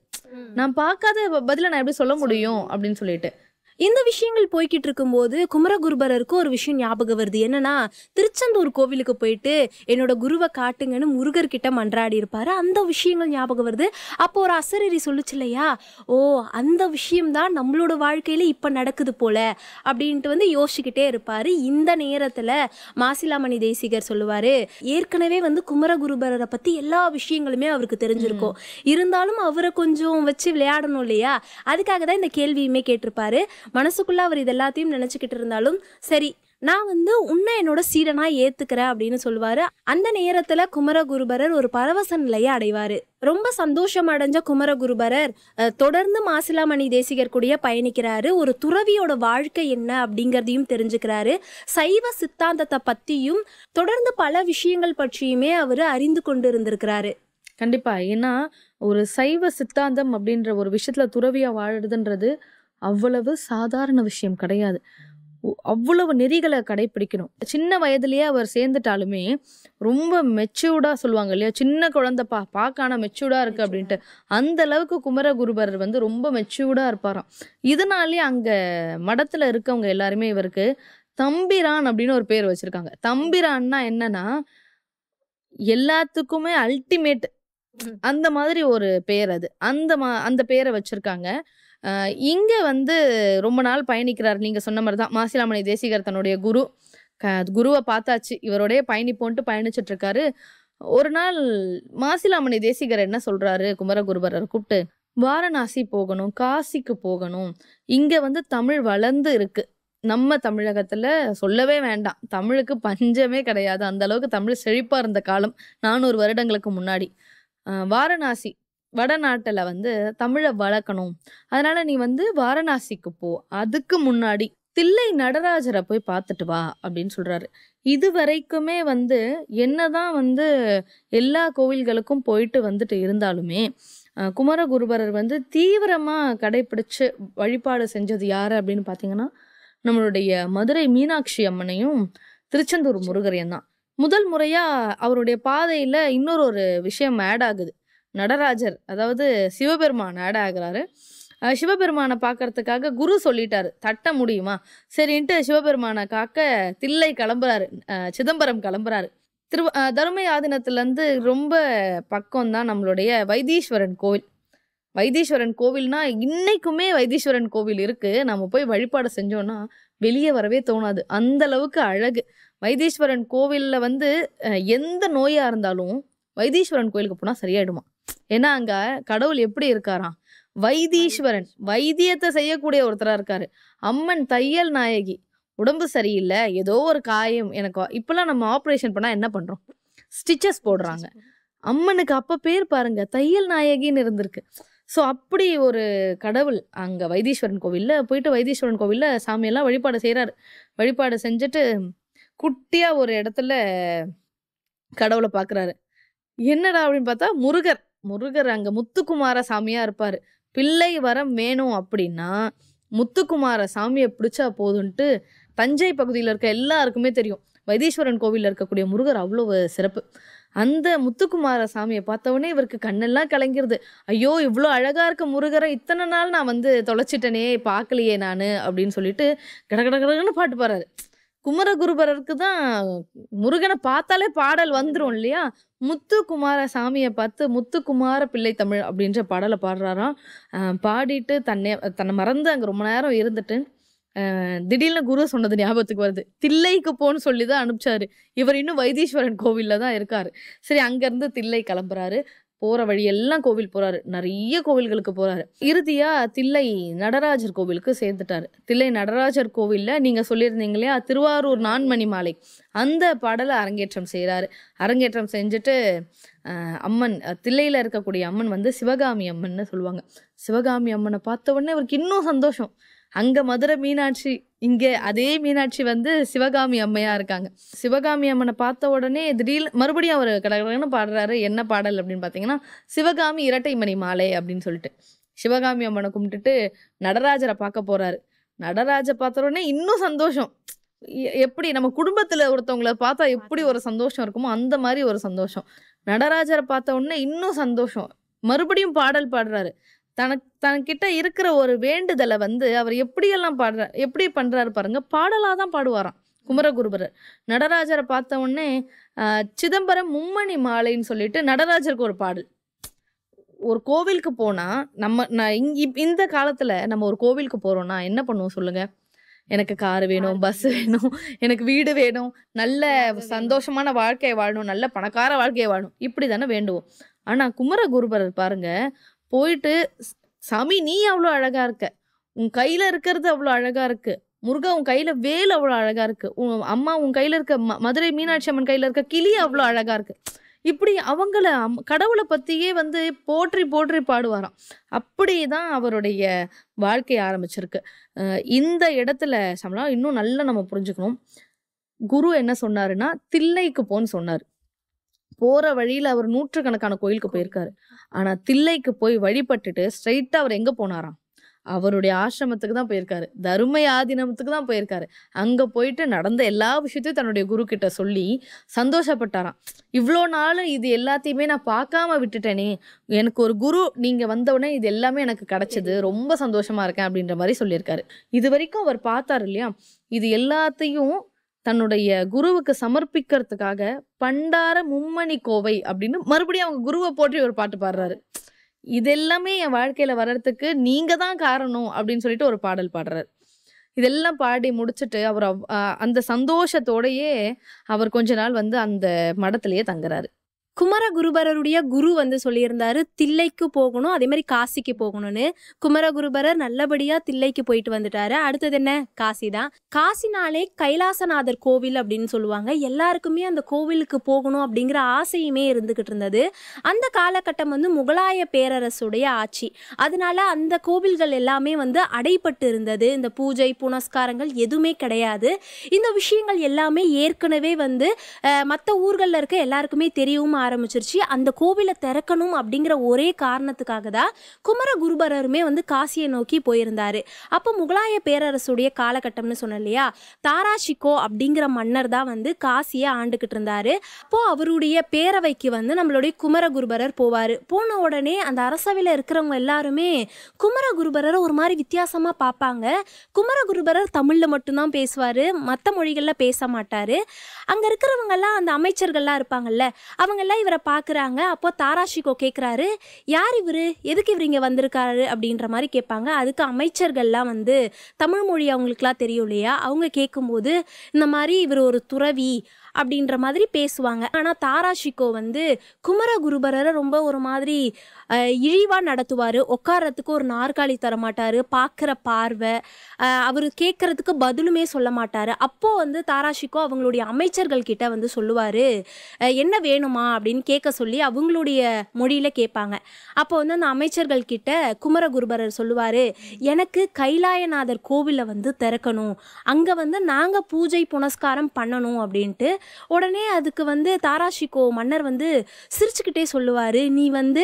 நான் பார்க்காத பதில நான் எப்படி சொல்ல முடியும் அப்படின்னு சொல்லிட்டு. இந்த விஷயங்கள் போய்கிட்டு இருக்கும்போது குமரகுருபரருக்கு ஒரு விஷயம் ஞாபகம் வருது. என்னன்னா, திருச்செந்தூர் கோவிலுக்கு போயிட்டு என்னோட குருவை காட்டுங்கன்னு முருகர்கிட்ட மன்றாடி இருப்பாரு. அந்த விஷயங்கள் ஞாபகம் வருது. அப்போ ஒரு அசரீரி சொல்லுச்சு இல்லையா, ஓ அந்த விஷயம்தான் நம்மளோட வாழ்க்கையில இப்ப நடக்குது போல அப்படின்ட்டு வந்து யோசிச்சுக்கிட்டே இருப்பாரு. இந்த நேரத்துல மாசிலாமணி தேசிகர் சொல்லுவாரு, ஏற்கனவே வந்து குமரகுருபரரை பத்தி எல்லா விஷயங்களுமே அவருக்கு தெரிஞ்சிருக்கும், இருந்தாலும் அவரை கொஞ்சம் வச்சு விளையாடணும் இல்லையா, அதுக்காக தான் இந்த கேள்வியுமே கேட்டிருப்பாரு. மனசுக்குள்ள அவர் இது எல்லாத்தையும் நினைச்சுக்கிட்டு இருந்தாலும், சரி நான் வந்து உன்னை என்னோட சீடனா ஏத்துக்கிறேன் அப்படின்னு சொல்லுவாரு. அந்த நேரத்துல குமரகுருபரர் ஒரு பரவச நிலையை அடைவாரு. ரொம்ப சந்தோஷம் அடைஞ்ச குமரகுருபரர் தொடர்ந்து மாசிலாமணி தேசிகர் கூடயே பயணிக்கிறாரு. ஒரு துறவியோட வாழ்க்கை என்ன அப்படிங்கிறதையும் தெரிஞ்சுக்கிறாரு. சைவ சித்தாந்தத்தை பத்தியும் தொடர்ந்து பல விஷயங்கள் பற்றியுமே அவர் அறிந்து கொண்டு இருந்திருக்கிறாரு. கண்டிப்பா. ஏன்னா ஒரு சைவ சித்தாந்தம் அப்படின்ற ஒரு விஷயத்துல துறவியா வாழுறதுன்றது அவ்வளவு சாதாரண விஷயம் கிடையாது. அவ்வளவு நெறிகளை கடைபிடிக்கணும். சின்ன வயதுலயே அவர் சேர்ந்துட்டாலுமே ரொம்ப மெச்சூர்டா சொல்லுவாங்க இல்லையா, சின்ன குழந்தைப்பா பார்க்க ஆனா மெச்சூர்டா இருக்கு அப்படின்ட்டு. அந்த அளவுக்கு குமரகுருபரர் வந்து ரொம்ப மெச்சூர்டா இருப்பாராம். இதனாலேயே அங்க மடத்துல இருக்கவங்க எல்லாருமே இவருக்கு தம்பிரான் அப்படின்னு ஒரு பேர் வச்சிருக்காங்க. தம்பிரான்னா என்னன்னா எல்லாத்துக்குமே அல்டிமேட், அந்த மாதிரி ஒரு பேர். அது அந்த பேரை வச்சிருக்காங்க. இங்க வந்து ரொம்ப நாள் பயணிக்கிறார். நீங்க சொன்ன மாதிரிதான் மாசிலாமணி தேசிகர் தன்னுடைய குருவை பார்த்தாச்சு, இவரோடய பயணிப்போன்ட்டு பயணிச்சுட்டு இருக்காரு. ஒரு நாள் மாசிலாமணி தேசிகர் என்ன சொல்றாரு, குமரகுருபரர் கூப்பிட்டு, வாரணாசி போகணும், காசிக்கு போகணும், இங்க வந்து தமிழ் வளர்ந்து இருக்கு. நம்ம தமிழகத்துல சொல்லவே வேண்டாம், தமிழுக்கு பஞ்சமே கிடையாது. அந்த அளவுக்கு தமிழ் செழிப்பா இருந்த காலம் 400 வருடங்களுக்கு முன்னாடி. வாரணாசி வடநாட்டில் வந்து தமிழை வளர்க்கணும், அதனால நீ வந்து வாரணாசிக்கு போ, அதுக்கு முன்னாடி தில்லை நடராஜரை போய் பார்த்துட்டு வா அப்படின்னு சொல்றாரு. இது வரைக்குமே வந்து என்னதான் வந்து எல்லா கோவில்களுக்கும் போயிட்டு வந்துட்டு இருந்தாலுமே குமரகுருபரர் வந்து தீவிரமா கடைபிடிச்சு வழிபாடு செஞ்சது யாரு அப்படின்னு பாத்தீங்கன்னா நம்மளுடைய மதுரை மீனாட்சி அம்மனையும் திருச்செந்தூர் முருகரையும் தான். முதல் முறையா அவருடைய பாதையில இன்னொரு விஷயம் ஆட் ஆகுது. நடராஜர், அதாவது சிவபெருமான் ஆட் ஆகுறாரு. சிவபெருமானை பார்க்கறதுக்காக குரு சொல்லிட்டாரு தட்ட முடியுமா, சரின்ட்டு சிவபெருமானை காக்க தில்லை கிளம்புறாரு, சிதம்பரம் கிளம்புறாரு. தருமை ஆதீனத்துலேருந்து ரொம்ப பக்கம் தான் நம்மளுடைய வைத்தீஸ்வரன் கோவில். வைத்தீஸ்வரன் கோவில்னா இன்னைக்குமே வைத்தீஸ்வரன் கோவில் இருக்கு. நம்ம போய் வழிபாடு செஞ்சோம்னா வெளியே வரவே தோணாது, அந்த அளவுக்கு அழகு. வைத்தீஸ்வரன் கோவில்ல வந்து எந்த நோயா இருந்தாலும் வைத்தீஸ்வரன் கோயிலுக்கு போனா சரியாயிடுமா. ஏன்னா அங்க கடவுள் எப்படி இருக்காராம், வைத்தீஸ்வரன், வைத்தியத்தை செய்யக்கூடிய ஒருத்தரா இருக்காரு. அம்மன் தையல் நாயகி, உடம்பு சரியில்லை, ஏதோ ஒரு காயம் எனக்கு, இப்பெல்லாம் நம்ம ஆப்ரேஷன் பண்ணா என்ன பண்றோம், ஸ்டிச்சஸ் போடுறாங்க. அம்மனுக்கு அப்ப பேர் பாருங்க தையல் நாயகின்னு இருந்திருக்கு. ஸோ அப்படி ஒரு கடவுள் அங்க வைத்தீஸ்வரன் கோவில்ல போயிட்டு வைத்தீஸ்வரன் கோவில்ல சாமியெல்லாம் வழிபாடு செய்யறாரு. வழிபாடு செஞ்சுட்டு குட்டியா ஒரு இடத்துல கடவுளை பாக்குறாரு. என்னடா அப்படின்னு பார்த்தா முருகர் அங்க முத்துக்குமார சாமியா இருப்பாரு. பிள்ளை வரம் வேணும் அப்படின்னா முத்துக்குமார சாமியை பிடிச்சா போதுன்ட்டு தஞ்சை பகுதியில் இருக்க எல்லாருக்குமே தெரியும். வைத்தீஸ்வரன் கோவிலில் இருக்கக்கூடிய முருகர் அவ்வளவு சிறப்பு. அந்த முத்துக்குமார சாமியை பார்த்தவொடனே இவருக்கு கண்ணெல்லாம் கலங்கிருது. ஐயோ இவ்வளோ அழகா இருக்க முருகரை இத்தனை நாள் நான் வந்து தொலைச்சிட்டனே, பார்க்கலையே நான் அப்படின்னு சொல்லிட்டு கடகடகடன்னு பாட்டு பாடுறாரு. குமரகுருபரருக்கு தான் முருகனை பார்த்தாலே பாடல் வந்துடும் இல்லையா. முத்துக்குமார சாமியை பார்த்து முத்துக்குமார பிள்ளை தமிழ் அப்படின்ற பாடலை பாடுறாராம். பாடிட்டு தன்னை மறந்து அங்கே ரொம்ப நேரம் இருந்துட்டு திடீர்னு குரு சொன்னது ஞாபகத்துக்கு வருது. தில்லைக்கு போன்னு சொல்லி தான் அனுப்பிச்சாரு. இவர் இன்னும் வைத்தீஸ்வரன் கோவில்ல தான் இருக்காரு. சரி, அங்கேருந்து தில்லை கிளம்புறாரு. போகிற வழியெல்லாம் கோவில் போகிறாரு, நிறைய கோவில்களுக்கு போகிறாரு. இறுதியாக தில்லை நடராஜர் கோவிலுக்கு சேர்ந்துட்டாரு. தில்லை நடராஜர் கோவிலில் நீங்கள் சொல்லியிருந்தீங்க இல்லையா திருவாரூர் நான்மணி மாலை, அந்த பாடலை அரங்கேற்றம் செய்கிறாரு. அரங்கேற்றம் செஞ்சுட்டு அம்மன், தில்லையில் இருக்கக்கூடிய அம்மன் வந்து சிவகாமி அம்மன்னு சொல்லுவாங்க. சிவகாமி அம்மனை பார்த்த உடனே அவருக்கு இன்னும் சந்தோஷம். அங்கே மதுரை மீனாட்சி, இங்கே அதே மீனாட்சி வந்து சிவகாமி அம்மையாக இருக்காங்க. சிவகாமி அம்மனை பார்த்த உடனே திடீர்னு மறுபடியும் அவர் கடகடன்னு பாடுறாரு. என்ன பாடல் அப்படின்னு பார்த்தீங்கன்னா சிவகாமி இரட்டை மணி மாலை அப்படின்னு சொல்லிட்டு சிவகாமி அம்மனை கும்பிட்டுட்டு நடராஜரை பார்க்க போகிறாரு. நடராஜரை பார்த்த உடனே இன்னும் சந்தோஷம். எப்படி நம்ம குடும்பத்தில் ஒருத்தவங்களை பார்த்தா எப்படி ஒரு சந்தோஷம் இருக்குமோ அந்த மாதிரி ஒரு சந்தோஷம். நடராஜரை பார்த்த உடனே இன்னும் சந்தோஷம். மறுபடியும் பாடல் பாடுறாரு. தனக்கிட்ட இருக்கிற ஒரு வேண்டுதலை வந்து அவர் எப்படி பண்றாரு பாருங்க, பாடலாக தான் பாடுவாராம் குமரகுருபரர். நடராஜரை பார்த்த உடனே சிதம்பரம் மும்மணி மாலைன்னு சொல்லிட்டு நடராஜருக்கு ஒரு பாடல். ஒரு கோவிலுக்கு போனா இந்த காலத்துல நம்ம ஒரு கோவிலுக்கு போறோம்னா என்ன பண்ணுவோம் சொல்லுங்க, எனக்கு கார் வேணும், பஸ் வேணும், எனக்கு வீடு வேணும், நல்ல சந்தோஷமான வாழ்க்கையை வாழணும், நல்ல பணக்கார வாழ்க்கையை வாழணும், இப்படி தானே வேண்டுவோம். ஆனா குமரகுருபரர் பாருங்க, போயிட்டு சாமி நீ அவ்வளோ அழகா இருக்க, உன் கையில இருக்கிறது அவ்வளோ அழகா இருக்கு, முருகா உன் கையில வேல் அவ்வளோ அழகா இருக்கு, அம்மா உன் கையில இருக்க மதுரை மீனாட்சி அம்மன் கையில இருக்க கிளி அவ்வளோ அழகா இருக்கு, இப்படி அவங்கள கடவுளை பத்தியே வந்து போற்றி போற்றி பாடுவாராம். அப்படிதான் அவருடைய வாழ்க்கை ஆரம்பிச்சிருக்கு. இந்த இடத்துல சமலாம் இன்னும் நல்லா நம்ம புரிஞ்சுக்கணும். குரு என்ன சொன்னாருன்னா தில்லைக்கு போன்னு சொன்னாரு. போற வழியில அவர் நூற்றுக்கணக்கான கோயிலுக்கு போயிருக்காரு. ஆனா தில்லைக்கு போய் வழிபட்டுட்டு ஸ்ட்ரைட்டா அவர் எங்க போனாராம், அவருடைய ஆசிரமத்துக்கு தான் போயிருக்காரு, தருமை ஆதீனத்துக்கு தான் போயிருக்காரு. அங்க போயிட்டு நடந்த எல்லா விஷயத்தையும் தன்னுடைய குரு கிட்ட சொல்லி சந்தோஷப்பட்டாராம். இவ்வளோ நாள் இது எல்லாத்தையுமே நான் பார்க்காம விட்டுட்டேனே, எனக்கு ஒரு குரு நீங்க வந்தவுடனே இது எல்லாமே எனக்கு கிடைச்சது, ரொம்ப சந்தோஷமா இருக்கேன் அப்படின்ற மாதிரி சொல்லியிருக்காரு. இது வரைக்கும் அவர் பார்த்தாரு இல்லையா, இது எல்லாத்தையும் தன்னுடைய குருவுக்கு சமர்ப்பிக்கிறதுக்காக பண்டார மும்மணி கோவை அப்படின்னு மறுபடியும் அவங்க குருவை போற்றி ஒரு பாட்டு பாடுறாரு. இதெல்லாமே என் வாழ்க்கையில வர்றதுக்கு நீங்க தான் காரணம் அப்படின்னு சொல்லிட்டு ஒரு பாடல் பாடுறாரு. இதெல்லாம் பாடி முடிச்சுட்டு அவர் அந்த சந்தோஷத்தோடயே அவர் கொஞ்ச நாள் வந்து அந்த மடத்திலேயே தங்குறாரு. குமரகுருபரருடைய குரு வந்து சொல்லியிருந்தாரு தில்லைக்கு போகணும், அதே மாதிரி காசிக்கு போகணும்னு. குமரகுருபரர் நல்லபடியா தில்லைக்கு போயிட்டு வந்துட்டாரு. அடுத்தது என்ன? காசி தான். காசினாலே கைலாசநாதர் கோவில் அப்படின்னு சொல்லுவாங்க. எல்லாருக்குமே அந்த கோவிலுக்கு போகணும் அப்படிங்கிற ஆசையுமே இருந்துகிட்டு இருந்தது. அந்த காலகட்டம் வந்து முகலாய பேரரசுடைய ஆட்சி. அதனால அந்த கோவில்கள் எல்லாமே வந்து அடைபட்டு இருந்தது. இந்த பூஜை புனஸ்காரங்கள் எதுவுமே கிடையாது. இந்த விஷயங்கள் எல்லாமே ஏற்கனவே வந்து மற்ற ஊர்களில் இருக்க எல்லாருக்குமே தெரியவும் ஆரம்பிச்சிருச்சு. அந்த கோவிலை திறக்கணும் அப்படிங்கிற ஒரே காரணத்துக்காக தான் குமரகுருபரருமே வந்து காசியை நோக்கி போயிருந்தாரு. அப்போ முகலாய பேரரசுடைய காலகட்டம்னு சொன்ன இல்லையா, தாராஷிகோ அப்படிங்கிற மன்னர் தான் வந்து காசியை ஆண்டுகிட்டு இருந்தாரு. அப்போ அவருடைய பேரவைக்கு வந்து நம்மளுடைய குமரகுருபரர் போவாரு. போன உடனே அந்த அரசவையில் இருக்கிறவங்க எல்லாருமே குமரகுருபரரை ஒரு மாதிரி வித்தியாசமா பார்ப்பாங்க. குமரகுருபரர் தமிழ்ல மட்டும்தான் பேசுவாரு, மற்ற மொழிகள்ல பேச மாட்டாரு. அங்க இருக்கிறவங்க எல்லாம் அந்த அமைச்சர்கள்லாம் இருப்பாங்கல்ல, அவங்க எல்லாம் இவரை பார்க்குறாங்க. அப்போ தாராஷிகோ கேட்குறாரு, யார் இவர், எதுக்கு இவர் இங்கே வந்திருக்காரு அப்படின்ற மாதிரி கேட்பாங்க. அதுக்கு அமைச்சர்கள்லாம் வந்து தமிழ் மொழி அவங்களுக்குலாம் தெரியும் இல்லையா, அவங்க கேட்கும்போது இந்த மாதிரி இவர் ஒரு துறவி அப்படின்ற மாதிரி பேசுவாங்க. ஆனால் தாராஷிகோ வந்து குமரகுருபரரை ரொம்ப ஒரு மாதிரி இழிவாக நடத்துவார். உட்காரத்துக்கு ஒரு நாற்காலி தரமாட்டார், பார்க்குற பார்வை, அவர் கேட்குறதுக்கு பதிலுமே சொல்ல மாட்டார். அப்போது வந்து தாராஷிகோ அவங்களுடைய அமைச்சர்கள் கிட்ட வந்து சொல்லுவார், என்ன வேணுமா அப்படின்னு கேட்க சொல்லி அவங்களுடைய மொழியில் கேட்பாங்க. அப்போ வந்து அந்த அமைச்சர்கள் கிட்ட குமரகுருபரர் சொல்லுவார், எனக்கு கைலாயநாதர் கோவிலை வந்து திறக்கணும், அங்கே வந்து நாங்கள் பூஜை புனஸ்காரம் பண்ணணும் அப்படின்ட்டு. உடனே அதுக்கு வந்து தாராஷிகோ மன்னர் வந்து சிரிச்சுக்கிட்டே சொல்லுவார், நீ வந்து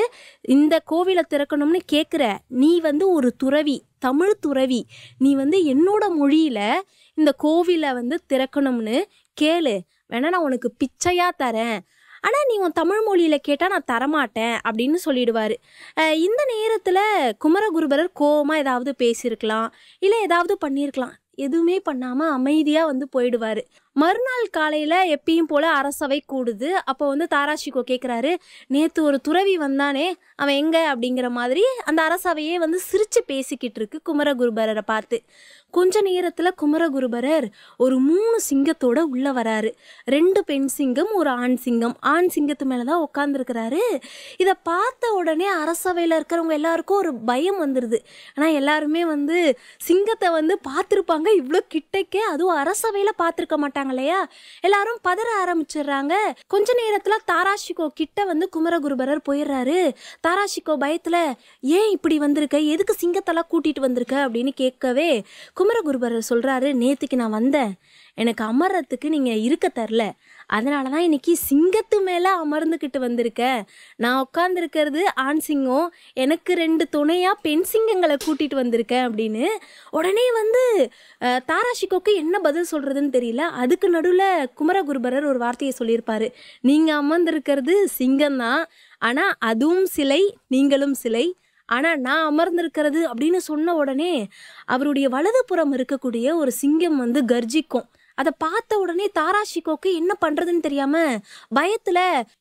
இந்த கோவிலை திறக்கணும்னு கேட்குற, நீ வந்து ஒரு துறவி, தமிழ் துறவி, நீ வந்து என்னோட மொழியில் இந்த கோவிலை வந்து திறக்கணும்னு கேளு, வேணா நான் உனக்கு பிச்சையாக தரேன், ஆனால் நீ உன் தமிழ் மொழியில் கேட்டால் நான் தரமாட்டேன் அப்படின்னு சொல்லிடுவார். இந்த நேரத்தில் குமரகுருபரர் கோவமாக ஏதாவது பேசியிருக்கலாம், இல்லை ஏதாவது பண்ணியிருக்கலாம். எதுவுமே பண்ணாமல் அமைதியாக வந்து போயிடுவார். மறுநாள் காலையில் எப்பயும் போல் அரசவை கூடுது. அப்போ வந்து தாராஷிகோ கேட்குறாரு, நேற்று ஒரு துறவி வந்தானே, அவன் எங்கே அப்படிங்கிற மாதிரி அந்த அரசவையே வந்து சிரித்து பேசிக்கிட்டு இருக்கு குமரகுருபரரை பார்த்து. கொஞ்ச நேரத்தில் குமரகுருபரர் ஒரு 3 சிங்கத்தோட உள்ளே வராரு. 2 பெண் சிங்கம், ஒரு ஆண் சிங்கம். ஆண் சிங்கத்து மேலே தான் உட்காந்துருக்கிறாரு. இதை பார்த்த உடனே அரசவையில் இருக்கிறவங்க எல்லாருக்கும் ஒரு பயம் வந்துடுது. ஆனால் எல்லாருமே வந்து சிங்கத்தை வந்து பார்த்துருப்பாங்க இவ்வளோ கிட்டக்கே, அதுவும் அரசவையில் பார்த்துருக்க மாட்டாங்க இல்லையா, எல்லாரும் பதற ஆரம்பிச்சிடுறாங்க. கொஞ்ச நேரத்தில் தாராஷிகோ கிட்ட வந்து குமரகுருபரர் போயிடுறாரு. தாராஷிகோ பயத்தில், ஏன் இப்படி வந்திருக்க, எதுக்கு சிங்கத்தெல்லாம் கூட்டிகிட்டு வந்திருக்க அப்படின்னு கேட்கவே குமரகுருபரர் சொல்கிறாரு, நேற்றுக்கு நான் வந்தேன், எனக்கு அமர்றதுக்கு நீங்கள் இருக்க தரல, அதனால தான் இன்னைக்கு சிங்கத்து மேலே அமர்ந்துக்கிட்டு வந்திருக்கேன். நான் உட்காந்துருக்கிறது ஆண் சிங்கம், எனக்கு 2 துணையாக பெண் சிங்கங்களை கூட்டிகிட்டு வந்திருக்கேன் அப்படின்னு. உடனே வந்து தாராஷிகோக்கு என்ன பதில் சொல்கிறதுன்னு தெரியல. அதுக்கு நடுவில் குமரகுருபரர் ஒரு வார்த்தையை சொல்லியிருப்பார், நீங்கள் அமர்ந்திருக்கிறது சிங்கம்தான், ஆனால் அதுவும் சிலை, நீங்களும் சிலை, ஆனால் நான் அமர்ந்திருக்கிறது அப்படின்னு சொன்ன உடனே அவருடைய வலதுபுறம் இருக்கக்கூடிய ஒரு சிங்கம் வந்து கர்ஜிக்கும். அதை பார்த்த உடனே தாராஷிகோக்கு என்ன பண்ணுறதுன்னு தெரியாமல் பயத்தில்,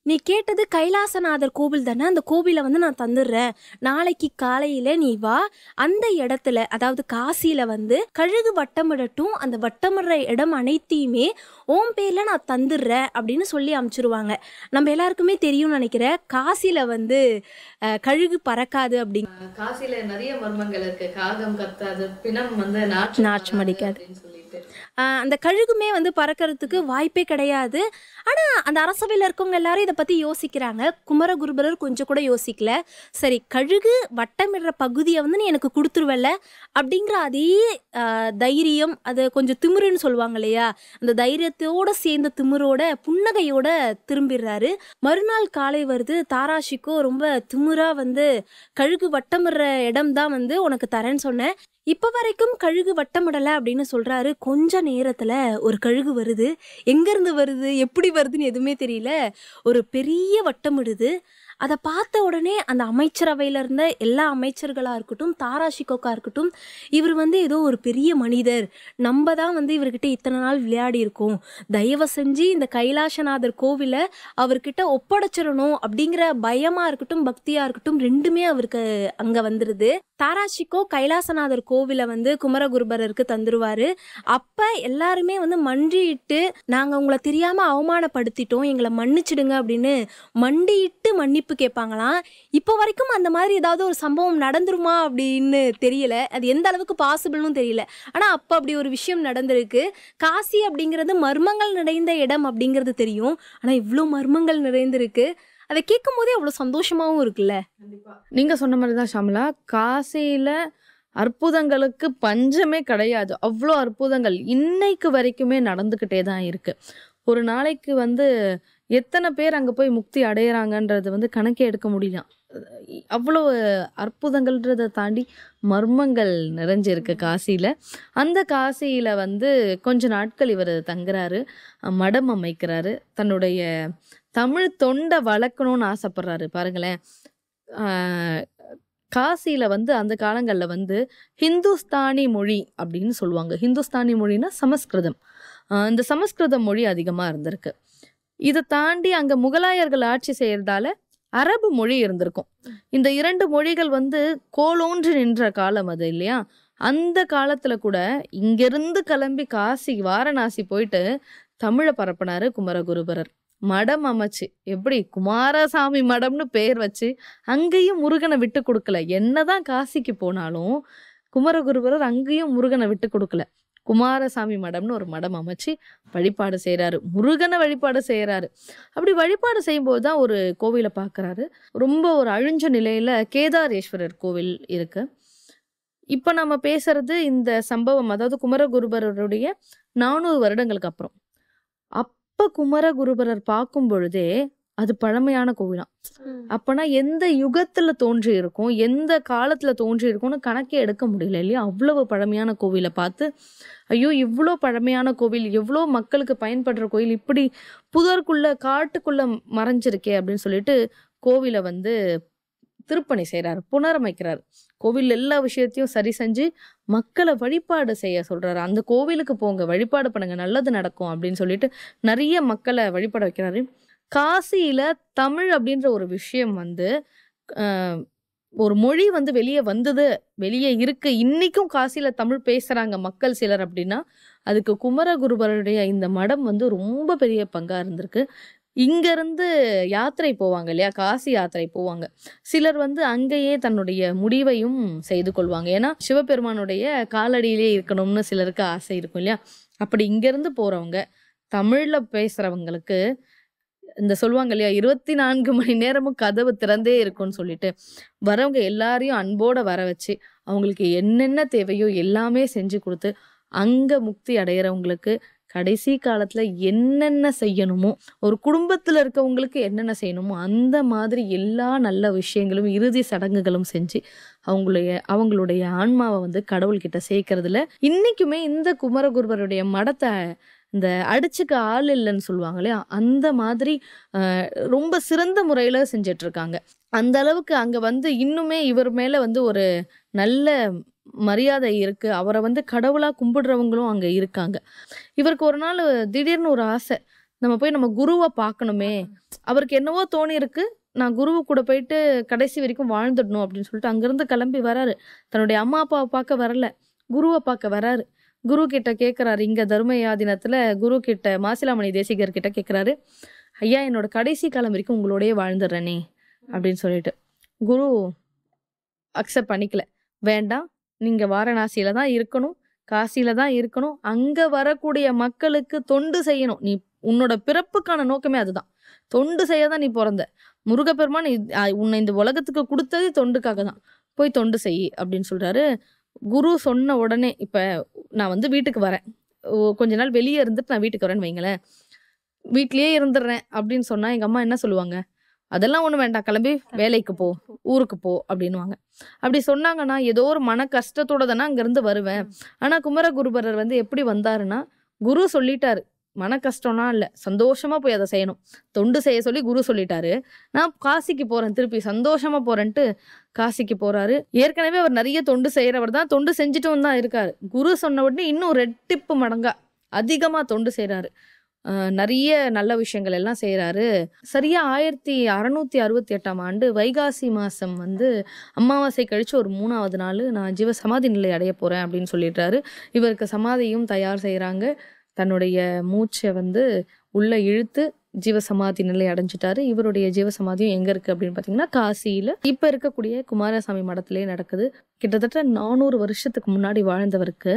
நீ கேட்டது கைலாசநாதர் கோவில் தானே, அந்த கோவிலை வந்து நான் தந்துடுறேன், நாளைக்கு காலையில் நீ வா, அந்த இடத்துல அதாவது காசியில் வந்து கழுகு வட்டமிடட்டும், அந்த வட்டமிடுற இடம் அனைத்தையுமே ஓம் பேரில் நான் தந்துடுறேன் அப்படின்னு சொல்லி அனுப்பிச்சிருவாங்க. நம்ம எல்லாருக்குமே தெரியும்னு நினைக்கிறேன், காசியில் வந்து கழுகு பறக்காது அப்படிங்க. காசியில நிறைய மர்மங்கள் இருக்கு. காகம் கத்தாது, பிணம் வந்து நாற்றம் அடிக்காது, அந்த கழுகுமே வந்து பறக்கிறதுக்கு வாய்ப்பே கிடையாது. ஆனால் அந்த அரசவையில் இருக்கவங்க எல்லாரும் இதை பற்றி யோசிக்கிறாங்க. குமரகுருபரர் கொஞ்சம் கூட யோசிக்கல. சரி, கழுகு வட்டமிடுற பகுதியை வந்து நீ எனக்கு கொடுத்துருவல்ல அப்படிங்கிற அதே தைரியம், அது கொஞ்சம் திமிருன்னு சொல்லுவாங்க இல்லையா, அந்த தைரியத்தோடு சேர்ந்த திமிரோட புன்னகையோட திரும்பிடுறாரு. மறுநாள் காலை வருது. தாராஷிகோ ரொம்ப திமிரா வந்து, கழுகு வட்டமிடுற இடம் தான் வந்து உனக்கு தரேன்னு சொன்னேன், இப்போ வரைக்கும் கழுகு வட்டமிடலை அப்படின்னு சொல்கிறாரு. கொஞ்ச நேரத்தில் ஒரு கழுகு வருது. எங்கேருந்து வருது, எப்படி வருதுன்னு எதுவுமே தெரியல, ஒரு பெரிய வட்டமிடுது. அதை பார்த்த உடனே அந்த அமைச்சரவையில் இருந்த எல்லா அமைச்சர்களாக இருக்கட்டும், தாரா ஷிகோக்கா இருக்கட்டும், இவர் வந்து ஏதோ ஒரு பெரிய மனிதர், நம்ம தான் வந்து இவர்கிட்ட இத்தனை நாள் விளையாடி இருக்கோம், தயவு செஞ்சு இந்த கைலாசநாதர் கோவிலை அவர்கிட்ட ஒப்படைச்சிடணும் அப்படிங்கிற பயமாக இருக்கட்டும் பக்தியாக இருக்கட்டும் ரெண்டுமே அவருக்கு அங்கே வந்துடுது. தாரா ஷிகோ கைலாசநாதர் கோவிலை வந்து குமரகுருபரருக்கு தந்துருவாரு. அப்போ எல்லாருமே வந்து மண்டியிட்டு, நாங்கள் உங்களை தெரியாமல் அவமானப்படுத்திட்டோம், எங்களை மன்னிச்சிடுங்க அப்படின்னு மண்டியிட்டு மன்னிப்பு கேட்பாங்களாம். இப்போ வரைக்கும் அந்த மாதிரி ஏதாவது ஒரு சம்பவம் நடந்துருமா அப்படின்னு தெரியல, அது எந்த அளவுக்கு பாசிபிள்னு தெரியல. ஆனால் அப்போ அப்படி ஒரு விஷயம் நடந்திருக்கு. காசி அப்படிங்கிறது மர்மங்கள் நிறைந்த இடம் அப்படிங்கிறது தெரியும், ஆனால் இவ்வளோ மர்மங்கள் நிறைந்திருக்கு. அதை கேட்கும் போதே அவ்வளோ சந்தோஷமாகவும் இருக்குல்ல. நீங்க சொன்ன மாதிரி தான் ஷாமலா, காசியில அற்புதங்களுக்கு பஞ்சமே கிடையாது. அவ்வளோ அற்புதங்கள் இன்னைக்கு வரைக்குமே நடந்துக்கிட்டே தான் இருக்கு. ஒரு நாளைக்கு வந்து எத்தனை பேர் அங்கே போய் முக்தி அடையிறாங்கன்றது வந்து கணக்கே எடுக்க முடியல. அவ்வளோ அற்புதங்கள்ன்றதை தாண்டி மர்மங்கள் நிறைஞ்சிருக்கு காசியில். அந்த காசியில் வந்து கொஞ்ச நாட்கள் இவர் தங்குறாரு, மடம் அமைக்கிறாரு, தன்னுடைய தமிழ் தொண்டை வளர்க்கணும்னு ஆசைப்படுறாரு. பாருங்களேன், காசியில் வந்து அந்த காலங்களில் வந்து ஹிந்துஸ்தானி மொழி அப்படின்னு சொல்லுவாங்க. ஹிந்துஸ்தானி மொழினா சமஸ்கிருதம். இந்த சமஸ்கிருத மொழி அதிகமாக இருந்திருக்கு. இதை தாண்டி அங்கே முகலாயர்கள் ஆட்சி செய்யறதால அரபு மொழி இருந்திருக்கும். இந்த 2 மொழிகள் வந்து கோலோன்றி நின்ற காலம் அது இல்லையா. அந்த காலத்தில் கூட இங்கிருந்து கிளம்பி காசி வாரணாசி போயிட்டு தமிழை பரப்பினாரு குமரகுருபரர். மடம் அமைச்சு, எப்படி குமாரசாமி மடம்னு பேர் வச்சு அங்கேயும் முருகனை விட்டு கொடுக்கல. என்னதான் காசிக்கு போனாலும் குமரகுருபரர் அங்கேயும் முருகனை விட்டு கொடுக்கல. குமாரசாமி மடம்னு ஒரு மடம் அமைச்சு வழிபாடு செய்கிறாரு, முருகனை வழிபாடு செய்கிறாரு. அப்படி வழிபாடு செய்யும்போது தான் ஒரு கோவிலை பார்க்குறாரு. ரொம்ப ஒரு அழிஞ்ச நிலையில் கேதாரேஸ்வரர் கோவில் இருக்கு. இப்போ நம்ம பேசுறது இந்த சம்பவம், அதாவது குமரகுருபரருடைய 400 வருடங்களுக்கு அப்புறம். அப்ப குமரகுருபரர் பார்க்கும் பொழுதே அது பழமையான கோவிலாம். அப்பனா எந்த யுகத்துல தோன்றி இருக்கும், எந்த காலத்துல தோன்றி இருக்கும்னு கணக்கே எடுக்க முடியல இல்லையா. அவ்வளவு பழமையான கோவிலை பார்த்து, ஐயோ இவ்வளோ பழமையான கோவில், எவ்வளோ மக்களுக்கு பயன்படுற கோவில் இப்படி புதற்குள்ள காட்டுக்குள்ள மறைஞ்சிருக்கே அப்படின்னு சொல்லிட்டு கோவிலை வந்து திருப்பணி செய்கிறாரு, புனரமைக்கிறார். கோவில் எல்லா விஷயத்தையும் சரி செஞ்சு மக்களை வழிபாடு செய்ய சொல்றாரு. அந்த கோவிலுக்கு போங்க, வழிபாடு பண்ணுங்க, நல்லது நடக்கும் அப்படின்னு சொல்லிட்டு நிறைய மக்களை வழிபாட வைக்கிறாரு. காசியில தமிழ் அப்படின்ற ஒரு விஷயம் வந்து ஒரு மொழி வந்து வெளியே வந்தது, வெளியே இருக்கு, இன்னைக்கும் காசியில தமிழ் பேசுறாங்க மக்கள் சிலர் அப்படின்னா அதுக்கு குமரகுருபருடைய இந்த மடம் வந்து ரொம்ப பெரிய பங்கா இருந்திருக்கு. இங்கிருந்து யாத்திரை போவாங்க இல்லையா, காசி யாத்திரை போவாங்க. சிலர் வந்து அங்கேயே தன்னுடைய முடிவையும் செய்து கொள்வாங்க. ஏன்னா சிவபெருமானுடைய காலடியிலே இருக்கணும்னு சிலருக்கு ஆசை இருக்கும் இல்லையா. அப்படி இங்கிருந்து போறவங்க தமிழ்ல பேசுறவங்களுக்கு இந்த சொல்லுவாங்க இல்லையா, 24 மணி நேரமும் கதவு திறந்தே இருக்கும்னு சொல்லிட்டு வரவங்க எல்லாரையும் அன்போட வர வச்சு அவங்களுக்கு என்னென்ன தேவையோ எல்லாமே செஞ்சு கொடுத்து அங்க முக்தி அடையிறவங்களுக்கு கடைசி காலத்துல என்னென்ன செய்யணுமோ, ஒரு குடும்பத்துல இருக்கவங்களுக்கு என்னென்ன செய்யணுமோ அந்த மாதிரி எல்லா நல்ல விஷயங்களும் இறுதி சடங்குகளும் செஞ்சு அவங்களுடைய ஆன்மாவை வந்து கடவுள்கிட்ட சேர்க்கறதுல இன்னைக்குமே இந்த குமரகுருபருடைய மடத்தை இந்த அடிச்சுக்க ஆள் இல்லைன்னு சொல்லுவாங்க இல்லையா, அந்த மாதிரி ரொம்ப சிறந்த முறையில செஞ்சிட்டு இருக்காங்க. அந்த அளவுக்கு அங்க வந்து இன்னுமே இவர் மேல வந்து ஒரு நல்ல மரியாதை இருக்கு. அவரை வந்து கடவுளா கும்பிடுறவங்களும் அங்க இருக்காங்க. இவருக்கு ஒரு நாள் திடீர்னு ஒரு ஆசை, நம்ம போய் நம்ம குருவை பார்க்கணுமே. அவருக்கு என்னவோ தோணி இருக்கு, நான் குருவு கூட போயிட்டு கடைசி வரைக்கும் வாழ்ந்துடணும் அப்படின்னு சொல்லிட்டு அங்கிருந்து கிளம்பி வராரு. தன்னுடைய அம்மா அப்பாவை பார்க்க வரல, குருவை பார்க்க வராரு. குரு கிட்ட கேட்குறாரு, இங்க தர்மயாதினத்துல குரு கிட்ட மாசிலாமணி தேசிகர் கிட்ட கேட்குறாரு, ஐயா என்னோட கடைசி காலம் வரைக்கும் உங்களோடய வாழ்ந்துடுறேனே அப்படின்னு சொல்லிட்டு. குரு அக்செப்ட் பண்ணிக்கல, வேண்டாம், நீங்க வாரணாசியில தான் இருக்கணும், காசியில தான் இருக்கணும், அங்க வரக்கூடிய மக்களுக்கு தொண்டு செய்யணும். நீ உன்னோட பிறப்புக்கான நோக்கமே அதுதான், தொண்டு செய்ய தான் நீ பிறந்த. முருகப்பெருமான் உன்னை இந்த உலகத்துக்கு கொடுத்தது தொண்டுக்காக தான், போய் தொண்டு செய் அப்படின்னு சொல்றாரு. குரு சொன்ன உடனே, இப்ப நான் வந்து வீட்டுக்கு வரேன், கொஞ்ச நாள் வெளியே இருந்துட்டு நான் வீட்டுக்கு வரேன்னு வைங்களேன், வீட்லயே இருந்துடுறேன் அப்படின்னு சொன்னா எங்க அம்மா என்ன சொல்லுவாங்க, அதெல்லாம் ஒண்ணு வேண்டாம், கிளம்பி வேலைக்கு போ, ஊருக்கு போ அப்படின்னுவாங்க. அப்படி சொன்னாங்கன்னா ஏதோ ஒரு மன கஷ்டத்தோட தானே அங்கிருந்து வருவேன். ஆனா குமரகுருபரர் வந்து எப்படி வந்தாருன்னா, குரு சொல்லிட்டாரு, மன கஷ்டம்னா இல்லை, சந்தோஷமா போய் அதை செய்யணும். தொண்டு செய்ய சொல்லி குரு சொல்லிட்டாரு, நான் காசிக்கு போறேன், திருப்பி சந்தோஷமா போறேன்ட்டு காசிக்கு போறாரு. ஏற்கனவே அவர் நிறைய தொண்டு செய்யறவர் தான், தொண்டு செஞ்சுட்டும் தான் இருக்காரு. குரு சொன்ன உடனே இன்னும் ரெட்டிப்பு மடங்கா அதிகமா தொண்டு செய்யறாரு. நிறைய நல்ல விஷயங்கள் எல்லாம் செய்கிறாரு. சரியா 1668ஆம் ஆண்டு வைகாசி மாதம் வந்து அமாவாசை கழித்து ஒரு 3வது நாள் நான் ஜீவ சமாதி நிலை அடைய போகிறேன் அப்படின்னு சொல்லிடுறாரு. இவருக்கு சமாதியும் தயார் செய்கிறாங்க. தன்னுடைய மூச்சை வந்து உள்ளே இழுத்து ஜீவசமாதி நிலை அடைஞ்சிட்டாரு. இவருடைய ஜீவசமாதியும் எங்கே இருக்குது அப்படின்னு பார்த்தீங்கன்னா காசியில் இப்போ இருக்கக்கூடிய குமாரசாமி மடத்திலே நடக்குது. கிட்டத்தட்ட 400 வருஷத்துக்கு முன்னாடி வாழ்ந்தவருக்கு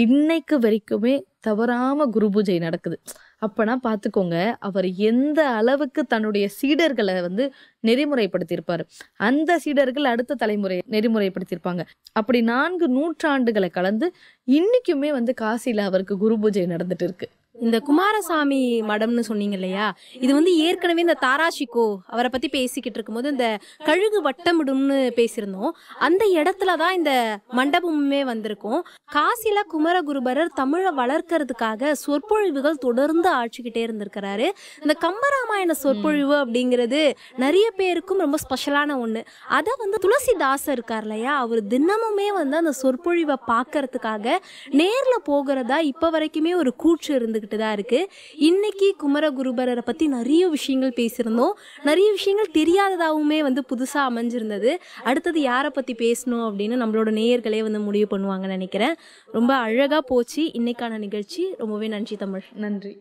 இன்னைக்கு வரைக்குமே தவறாம குரு பூஜை நடக்குது. அப்பனா பார்த்துக்கோங்க, அவர் எந்த அளவுக்கு தன்னுடைய சீடர்களை வந்து நெறிமுறைப்படுத்தியிருப்பாரு. அந்த சீடர்கள் அடுத்த தலைமுறை நெறிமுறைப்படுத்தியிருப்பாங்க. அப்படி 4 நூற்றாண்டுகளை கலந்து இன்னைக்குமே வந்து காசியில் அவருக்கு குரு பூஜை நடந்துட்டு இருக்கு. இந்த குமாரசாமி மடம்னு சொன்னீங்க இல்லையா, இது வந்து ஏற்கனவே இந்த தாராஷிகோ அவரை பத்தி பேசிக்கிட்டு இருக்கும்போது இந்த கழுகு வட்டமிடும்னு பேசியிருந்தோம். அந்த இடத்துல தான் இந்த மண்டபமுமே வந்திருக்கும். காசில குமரகுருபரர் தமிழை வளர்க்கறதுக்காக சொற்பொழிவுகள் தொடர்ந்து ஆட்சிக்கிட்டே இருந்திருக்கிறாரு. இந்த கம்பராமாயண சொற்பொழிவு அப்படிங்கிறது நிறைய பேருக்கும் ரொம்ப ஸ்பெஷலான ஒண்ணு. அதை வந்து துளசிதாசர் இருக்கார் இல்லையா, அவர் தினமுமே வந்து அந்த சொற்பொழிவை பார்க்கறதுக்காக நேர்ல போகிறதா இப்ப வரைக்குமே ஒரு கூற்று இருந்து தான் இருக்கு. இன்னைக்கு குமரகுருபரரை பத்தி நிறைய விஷயங்கள் பேசியிருந்தோம். நிறைய விஷயங்கள் தெரியாததாவுமே வந்து புதுசா அமைஞ்சிருந்தது. அடுத்தது யாரை பத்தி பேசணும் அப்படின்னு நம்மளோட நேயர்களே வந்து முடிவு பண்ணுவாங்கன்னு நினைக்கிறேன். ரொம்ப அழகா போச்சு இன்னைக்கான நிகழ்ச்சி. ரொம்பவே நன்றி தமிழ். நன்றி.